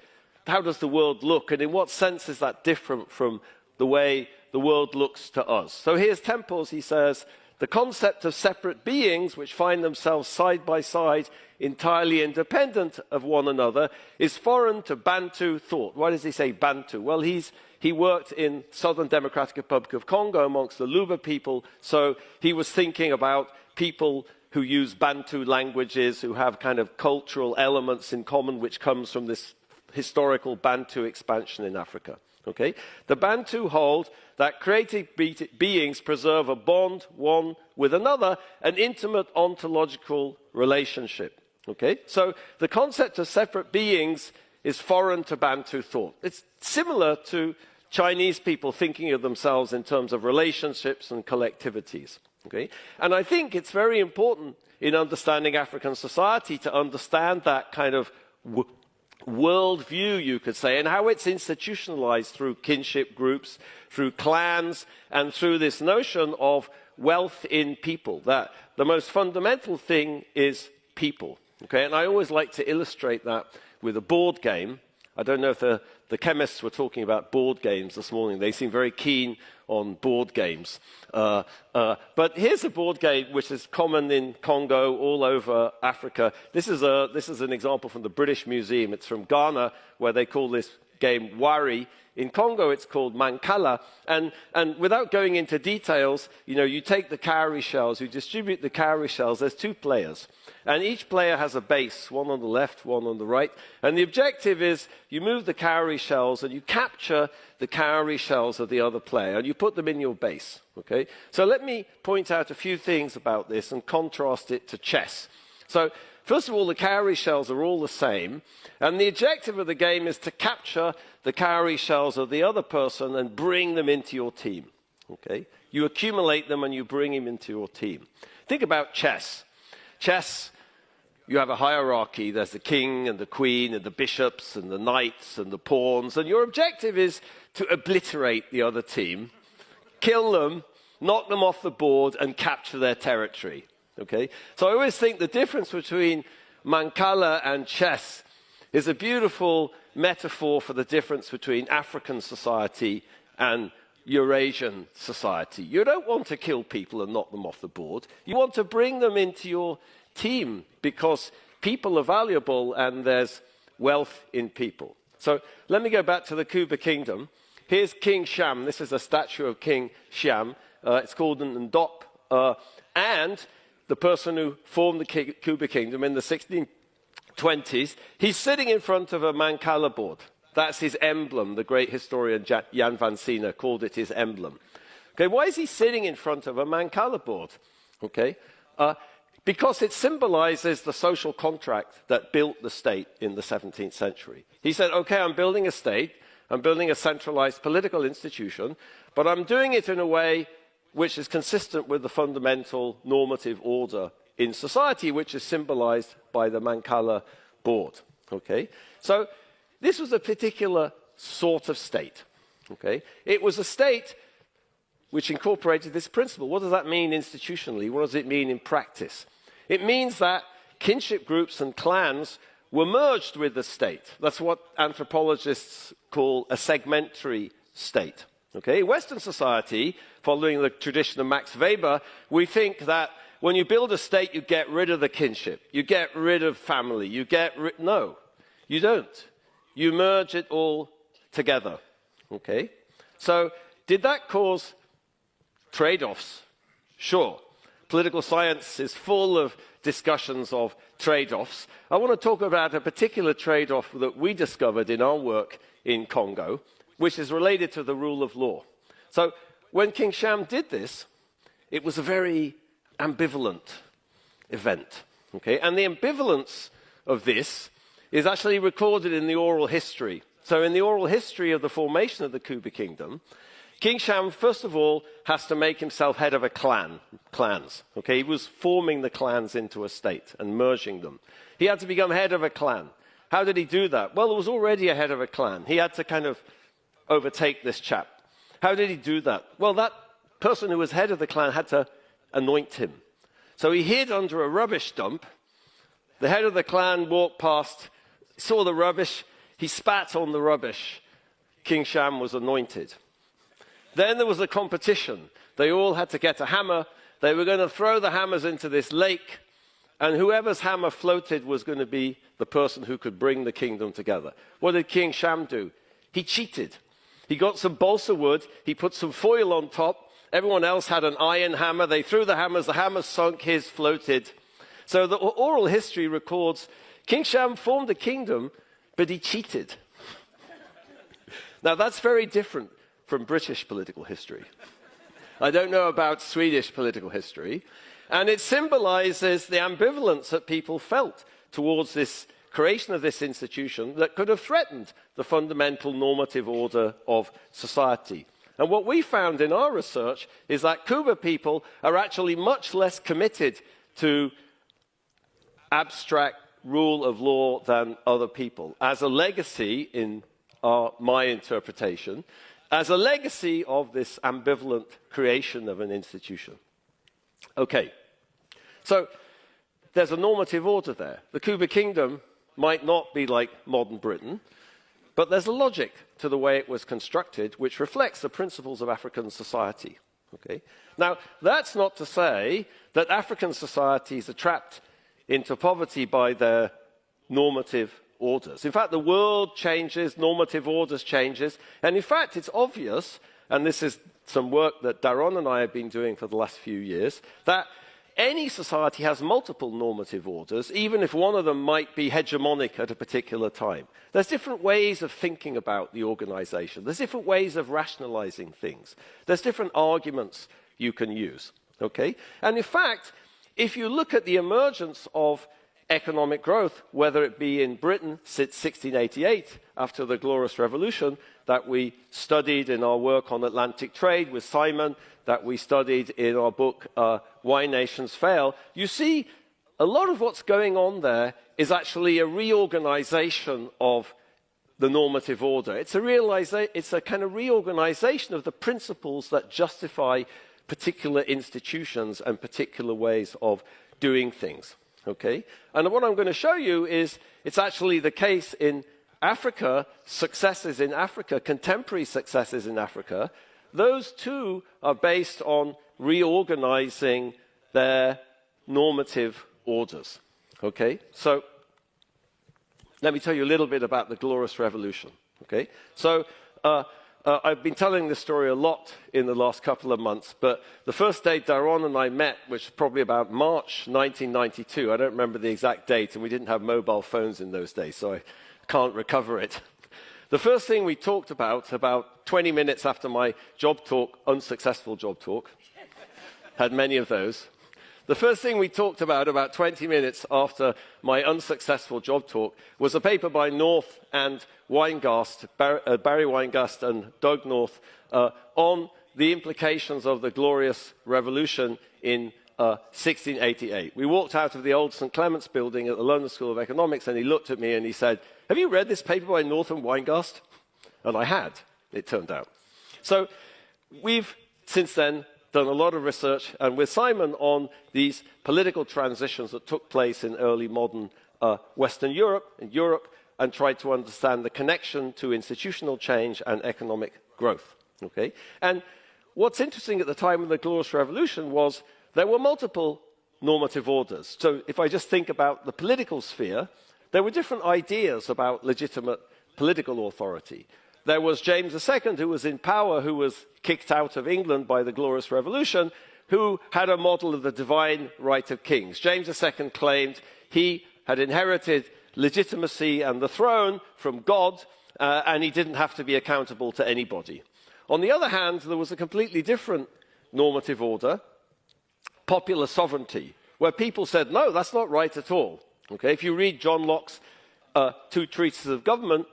how does the world look and in what sense is that different from the way the world looks to us. So here's Temples, he says, the concept of separate beings which find themselves side by side, entirely independent of one another, is foreign to Bantu thought. Why does he say Bantu? Well, he worked in Southern Democratic Republic of Congo amongst the Luba people, so he was thinking about people who use Bantu languages, who have kind of cultural elements in common, which comes from this historical Bantu expansion in Africa. Okay? The Bantu hold that creative beings preserve a bond one with another, an intimate ontological relationship. Okay? So the concept of separate beings is foreign to Bantu thought. It's similar to Chinese people thinking of themselves in terms of relationships and collectivities. Okay? And I think it's very important in understanding African society to understand that kind of worldview, you could say, and how it's institutionalized through kinship groups, through clans, and through this notion of wealth in people, that the most fundamental thing is people. Okay? And I always like to illustrate that with a board game. I don't know if the chemists were talking about board games this morning. They seem very keen on board games. But here's a board game which is common in Congo, all over Africa. This is an example from the British Museum. It's from Ghana, where they call this game Wari. In Congo, it's called Mancala. And without going into details, you take the cowrie shells, you distribute the cowrie shells. There's 2 players. And each player has a base, one on the left, one on the right. And the objective is you move the cowrie shells and you capture the cowrie shells of the other player and you put them in your base. Okay? So let me point out a few things about this and contrast it to chess. So first of all, the cowrie shells are all the same. And the objective of the game is to capture the cowrie shells of the other person and bring them into your team. Okay? You accumulate them and you bring them into your team. Think about chess. Chess, you have a hierarchy. There's the king and the queen and the bishops and the knights and the pawns. And your objective is to obliterate the other team, kill them, knock them off the board, and capture their territory. Okay? So I always think the difference between Mancala and chess is a beautiful metaphor for the difference between African society and Eurasian society. You don't want to kill people and knock them off the board. You want to bring them into your team because people are valuable and there's wealth in people. So let me go back to the Kuba Kingdom. Here's King Xiam. This is a statue of King Xiam. It's called an Ndop. And the person who formed the Kuba Kingdom in the 1620s, he's sitting in front of a Mancala board. That's his emblem. The great historian Jan van Sina called it his emblem. Okay, why is he sitting in front of a Mancala board? Okay, because it symbolizes the social contract that built the state in the 17th century. He said, okay, I'm building a state, I'm building a centralized political institution, but I'm doing it in a way which is consistent with the fundamental normative order in society, which is symbolized by the Mancala board. Okay, so this was a particular sort of state. Okay? It was a state which incorporated this principle. What does that mean institutionally? What does it mean in practice? It means that kinship groups and clans were merged with the state. That's what anthropologists call a segmentary state. Okay? In Western society, following the tradition of Max Weber, we think that when you build a state, you get rid of the kinship. You get rid of family. No. You don't. You merge it all together. Okay? So, did that cause trade-offs? Sure. Political science is full of discussions of trade-offs. I want to talk about a particular trade-off that we discovered in our work in Congo, which is related to the rule of law. So, when King Sham did this, it was a very ambivalent event. Okay? And the ambivalence of this is actually recorded in the oral history. So in the oral history of the formation of the Kuba kingdom, King Sham, first of all, has to make himself head of a clans. Okay? He was forming the clans into a state and merging them. He had to become head of a clan. How did he do that? Well, there was already a head of a clan. He had to kind of overtake this chap. How did he do that? Well, that person who was head of the clan had to anoint him. So he hid under a rubbish dump. The head of the clan walked past, saw the rubbish, he spat on the rubbish. King Sham was anointed. Then there was a competition. They all had to get a hammer. They were going to throw the hammers into this lake, and whoever's hammer floated was going to be the person who could bring the kingdom together. What did King Sham do? He cheated. He got some balsa wood, he put some foil on top. Everyone else had an iron hammer. They threw the hammers sunk, his floated. So the oral history records King Sham formed a kingdom, but he cheated. Now that's very different from British political history. I don't know about Swedish political history. And it symbolizes the ambivalence that people felt towards this creation of this institution that could have threatened the fundamental normative order of society. And what we found in our research is that Kuba people are actually much less committed to abstract rule of law than other people. As a legacy, in my interpretation, as a legacy of this ambivalent creation of an institution. Okay, so there's a normative order there. The Kuba kingdom might not be like modern Britain, but there's a logic to the way it was constructed which reflects the principles of African society. Okay? Now, that's not to say that African societies are trapped into poverty by their normative orders. In fact, the world changes, normative orders changes, and in fact, it's obvious, and this is some work that Daron and I have been doing for the last few years, that any society has multiple normative orders, even if one of them might be hegemonic at a particular time. There's different ways of thinking about the organization. There's different ways of rationalizing things. There's different arguments you can use. Okay? And in fact, if you look at the emergence of economic growth, whether it be in Britain since 1688, after the Glorious Revolution, that we studied in our work on Atlantic trade with Simon, that we studied in our book, Why Nations Fail, you see a lot of what's going on there is actually a reorganization of the normative order. It's a kind of reorganization of the principles that justify particular institutions and particular ways of doing things. Okay? And what I'm going to show you is it's actually the case in Africa, successes in Africa, contemporary successes in Africa. Those too are based on reorganizing their normative orders. Okay? So let me tell you a little bit about the Glorious Revolution. Okay? So I've been telling this story a lot in the last couple of months, but the first day Daron and I met, which was probably about March 1992, I don't remember the exact date, and we didn't have mobile phones in those days, so I can't recover it. The first thing we talked about 20 minutes after my job talk, unsuccessful job talk, had many of those. The first thing we talked about 20 minutes after my unsuccessful job talk, was a paper by North and Weingast, Barry Weingast and Doug North, on the implications of the Glorious Revolution in 1688. We walked out of the old St. Clement's building at the London School of Economics, and he looked at me and he said, "Have you read this paper by North and Weingast?" And I had, it turned out. So we've, since then, done a lot of research, and with Simon, on these political transitions that took place in early modern Western Europe, and tried to understand the connection to institutional change and economic growth. Okay? And what's interesting at the time of the Glorious Revolution was there were multiple normative orders. So if I just think about the political sphere, there were different ideas about legitimate political authority. There was James II, who was in power, who was kicked out of England by the Glorious Revolution, who had a model of the divine right of kings. James II claimed he had inherited legitimacy and the throne from God, and he didn't have to be accountable to anybody. On the other hand, there was a completely different normative order, popular sovereignty, where people said, no, that's not right at all. Okay? If you read John Locke's two treatises of government,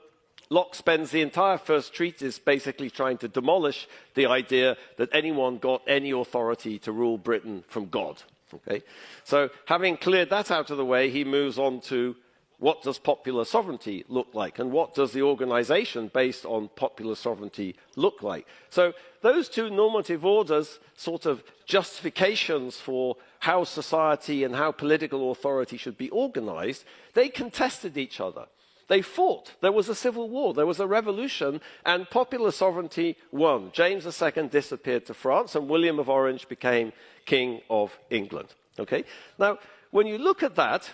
Locke spends the entire first treatise basically trying to demolish the idea that anyone got any authority to rule Britain from God. Okay? So having cleared that out of the way, he moves on to what does popular sovereignty look like, and what does the organization based on popular sovereignty look like? So those two normative orders, sort of justifications for how society and how political authority should be organized, they contested each other. They fought. There was a civil war. There was a revolution, and popular sovereignty won. James II disappeared to France, and William of Orange became King of England. Okay? Now, when you look at that,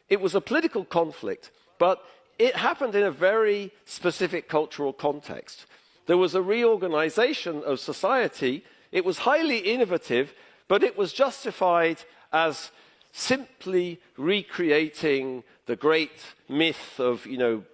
it was a political conflict, but it happened in a very specific cultural context. There was a reorganization of society. It was highly innovative, but it was justified as simply recreating the great myth of,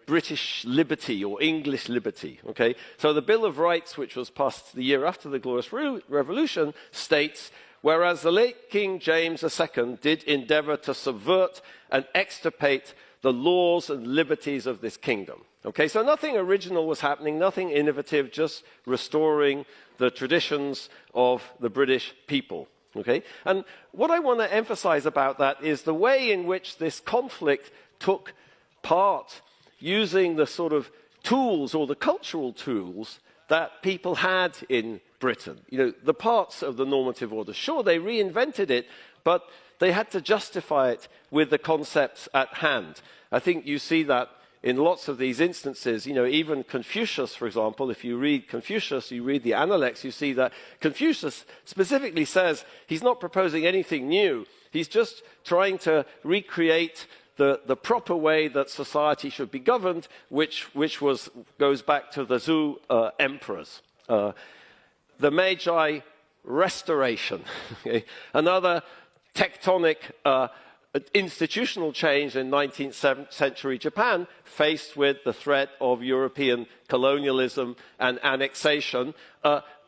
British liberty or English liberty, okay? So the Bill of Rights, which was passed the year after the Glorious Revolution, states, whereas the late King James II did endeavor to subvert and extirpate the laws and liberties of this kingdom. Okay, so nothing original was happening, nothing innovative, just restoring the traditions of the British people. Okay? And what I want to emphasize about that is the way in which this conflict took part, using the sort of tools or the cultural tools that people had in Britain. The parts of the normative order. Sure, they reinvented it, but they had to justify it with the concepts at hand. I think you see that in lots of these instances. Even Confucius, for example, if you read Confucius, you read the Analects, you see that Confucius specifically says he's not proposing anything new. He's just trying to recreate the proper way that society should be governed, which goes back to the Zhou emperors. The Meiji Restoration, okay? Another tectonic institutional change in 19th century Japan, faced with the threat of European colonialism and annexation,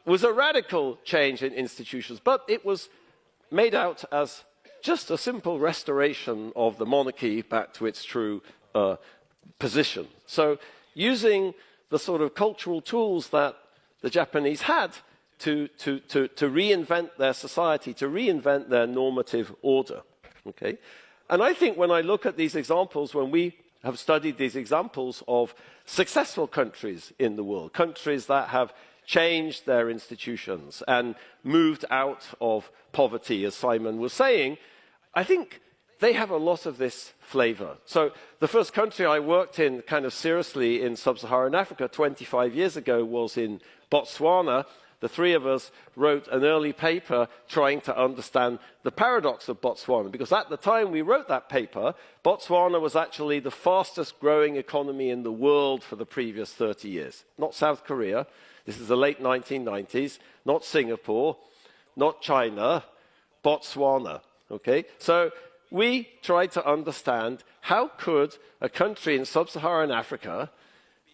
was a radical change in institutions, but it was made out as just a simple restoration of the monarchy back to its true position. So using the sort of cultural tools that the Japanese had to reinvent their society, to reinvent their normative order. Okay? And I think when I look at these examples, when we have studied these examples of successful countries in the world, countries that have changed their institutions and moved out of poverty, as Simon was saying, I think they have a lot of this flavor. So the first country I worked in kind of seriously in sub-Saharan Africa 25 years ago was in Botswana. The three of us wrote an early paper trying to understand the paradox of Botswana, because at the time we wrote that paper, Botswana was actually the fastest growing economy in the world for the previous 30 years. Not South Korea, this is the late 1990s, not Singapore, not China, Botswana. Okay? So we tried to understand how could a country in sub-Saharan Africa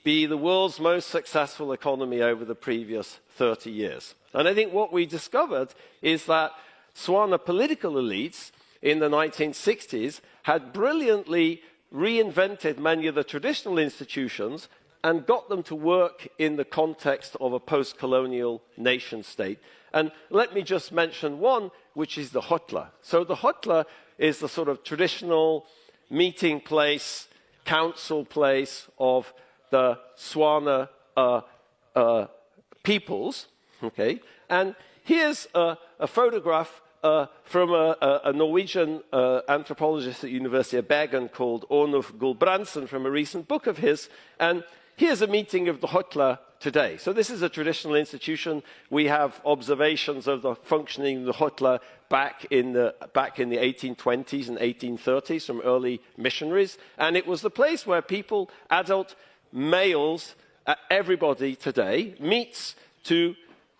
be the world's most successful economy over the previous 30 years. And I think what we discovered is that Tswana political elites in the 1960s had brilliantly reinvented many of the traditional institutions and got them to work in the context of a post-colonial nation state. And let me just mention one, which is the hotla. So the hotla is the sort of traditional meeting place, council place of the Tswana peoples, okay? And here's a photograph from a Norwegian anthropologist at the University of Bergen called Ornulf Gulbrandsen from a recent book of his. And here's a meeting of the hotla today. So this is a traditional institution. We have observations of the functioning of the Hotla back in the 1820s and 1830s from early missionaries. And it was the place where people, adult males, everybody today, meets to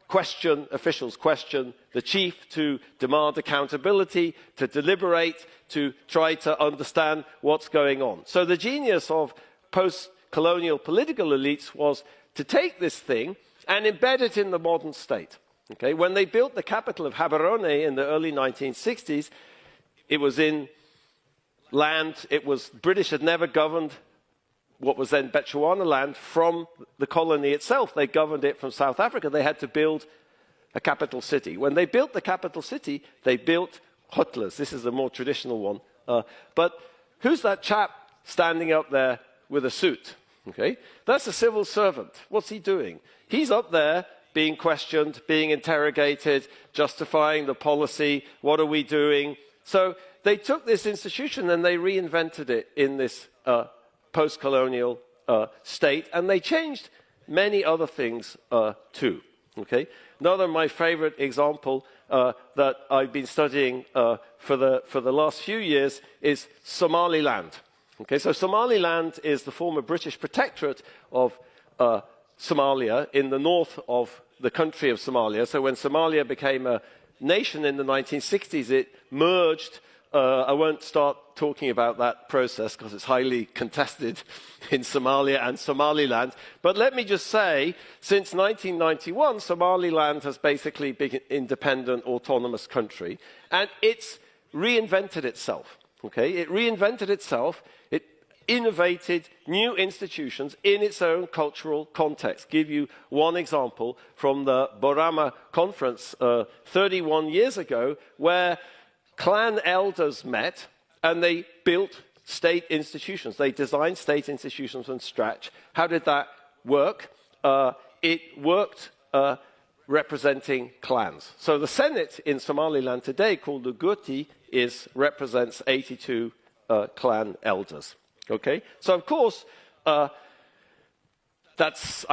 question officials, question the chief, to demand accountability, to deliberate, to try to understand what's going on. So the genius of post-colonial political elites was to take this thing and embed it in the modern state. Okay? When they built the capital of Gaborone in the early 1960s, it was in land, British had never governed what was then Bechuana land from the colony itself. They governed it from South Africa. They had to build a capital city. When they built the capital city, they built Hotlas. This is a more traditional one. But who's that chap standing up there with a suit? Okay? That's a civil servant. What's he doing? He's up there being questioned, being interrogated, justifying the policy. What are we doing? So they took this institution and they reinvented it in this post-colonial state, and they changed many other things too. Okay? Another of my favorite example that I've been studying for the last few years is Somaliland. Okay, so Somaliland is the former British protectorate of Somalia in the north of the country of Somalia. So when Somalia became a nation in the 1960s, it merged. I won't start talking about that process because it's highly contested in Somalia and Somaliland. But let me just say, since 1991, Somaliland has basically been an independent, autonomous country, and it's reinvented itself. Okay? It reinvented itself. It innovated new institutions in its own cultural context. Give you one example from the Borama conference 31 years ago, where clan elders met and they built state institutions. They designed state institutions from scratch. How did that work? It worked representing clans. So the Senate in Somaliland today, called the Guti, represents 82 clan elders. Okay? So of course, I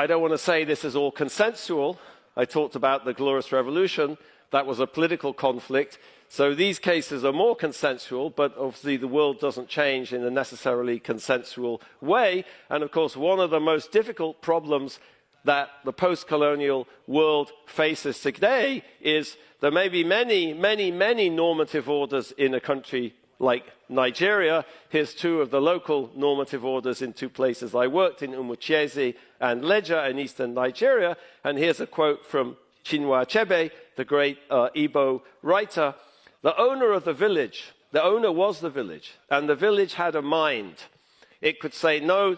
don't want to say this is all consensual. I talked about the Glorious Revolution. That was a political conflict. So these cases are more consensual, but obviously the world doesn't change in a necessarily consensual way. And of course, one of the most difficult problems that the post-colonial world faces today is there may be many normative orders in a country like Nigeria. Here's two of the local normative orders in two places I worked, in Umuchese and Leja in eastern Nigeria. And here's a quote from Chinua Achebe, the great Igbo writer. The owner of the village, the owner was the village, and the village had a mind. It could say no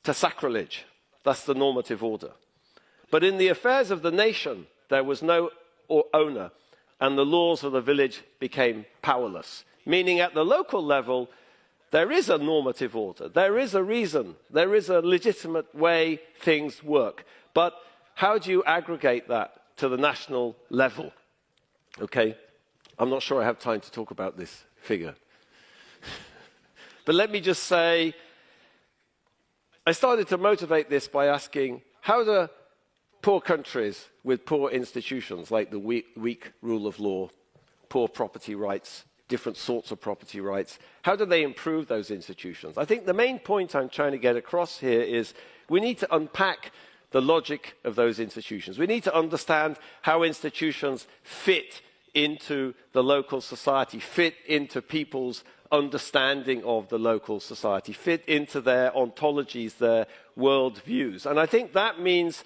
to sacrilege. That's the normative order. But in the affairs of the nation, there was no owner, and the laws of the village became powerless. Meaning at the local level, there is a normative order. There is a reason. There is a legitimate way things work. But how do you aggregate that to the national level? Okay? I'm not sure I have time to talk about this figure. But let me just say, I started to motivate this by asking, how do poor countries with poor institutions, like the weak rule of law, poor property rights, different sorts of property rights, how do they improve those institutions? I think the main point I'm trying to get across here is we need to unpack the logic of those institutions. We need to understand how institutions fit into the local society, fit into people's understanding of the local society, fit into their ontologies, their worldviews. And I think that means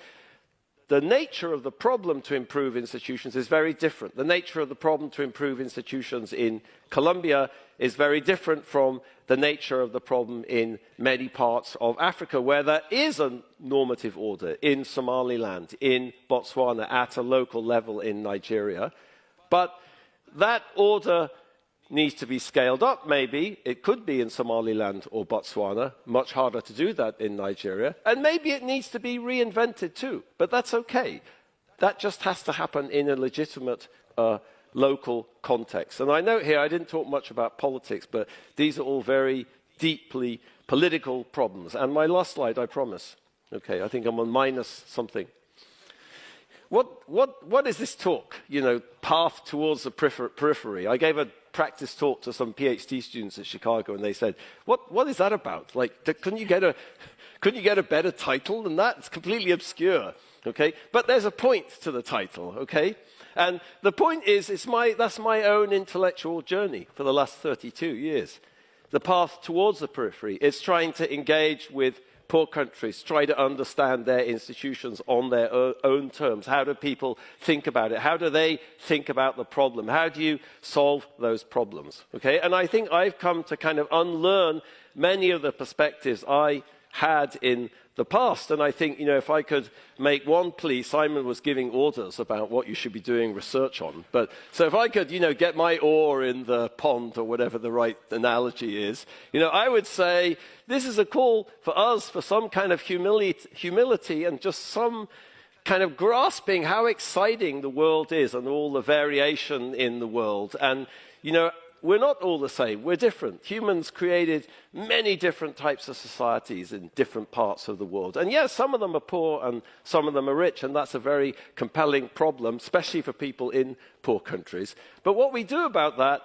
the nature of the problem to improve institutions is very different. The nature of the problem to improve institutions in Colombia is very different from the nature of the problem in many parts of Africa, where there is a normative order in Somaliland, in Botswana, at a local level in Nigeria. But that order needs to be scaled up, maybe. It could be in Somaliland or Botswana. Much harder to do that in Nigeria. And maybe it needs to be reinvented too. But that's okay. That just has to happen in a legitimate local context. And I note here, I didn't talk much about politics, but these are all very deeply political problems. And my last slide, I promise. Okay, I think I'm on minus something. What is this talk? You know, path towards the periphery. I gave a practice talk to some PhD students at Chicago, and they said, "What is that about? Like, couldn't you get a better title than that? It's completely obscure." Okay, but there's a point to the title. Okay, and the point is, that's my own intellectual journey for the last 32 years. The path towards the periphery is trying to engage with poor countries, try to understand their institutions on their own terms. How do people think about it? How do they think about the problem? How do you solve those problems? Okay, and I think I've come to kind of unlearn many of the perspectives I had in the past. And I think, you know, if I could make one plea, Simon was giving orders about what you should be doing research on. But so if I could, you know, get my oar in the pond or whatever the right analogy is, you know, I would say this is a call for us for some kind of humility and just some kind of grasping how exciting the world is and all the variation in the world. And, you know, we're not all the same. We're different. Humans created many different types of societies in different parts of the world. And yes, some of them are poor and some of them are rich, and that's a very compelling problem, especially for people in poor countries. But what we do about that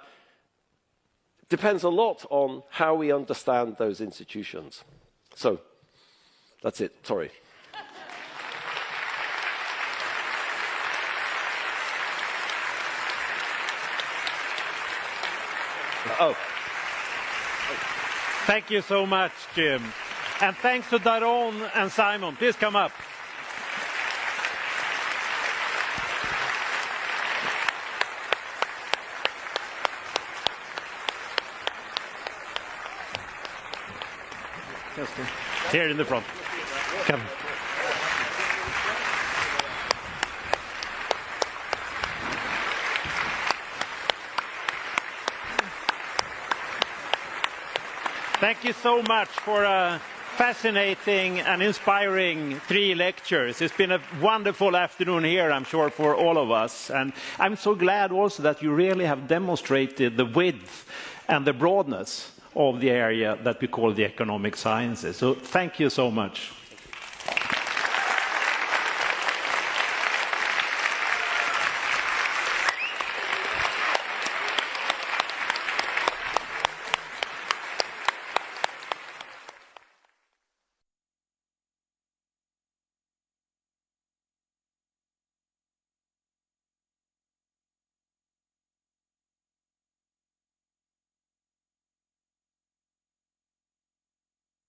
depends a lot on how we understand those institutions. So, that's it. Sorry. Oh. Thank you so much, Jim. And thanks to Daron and Simon. Please come up. Here in the front. Come. Thank you so much for a fascinating and inspiring 3 lectures. It's been a wonderful afternoon here, I'm sure, for all of us. And I'm so glad also that you really have demonstrated the width and the broadness of the area that we call the economic sciences. So thank you so much.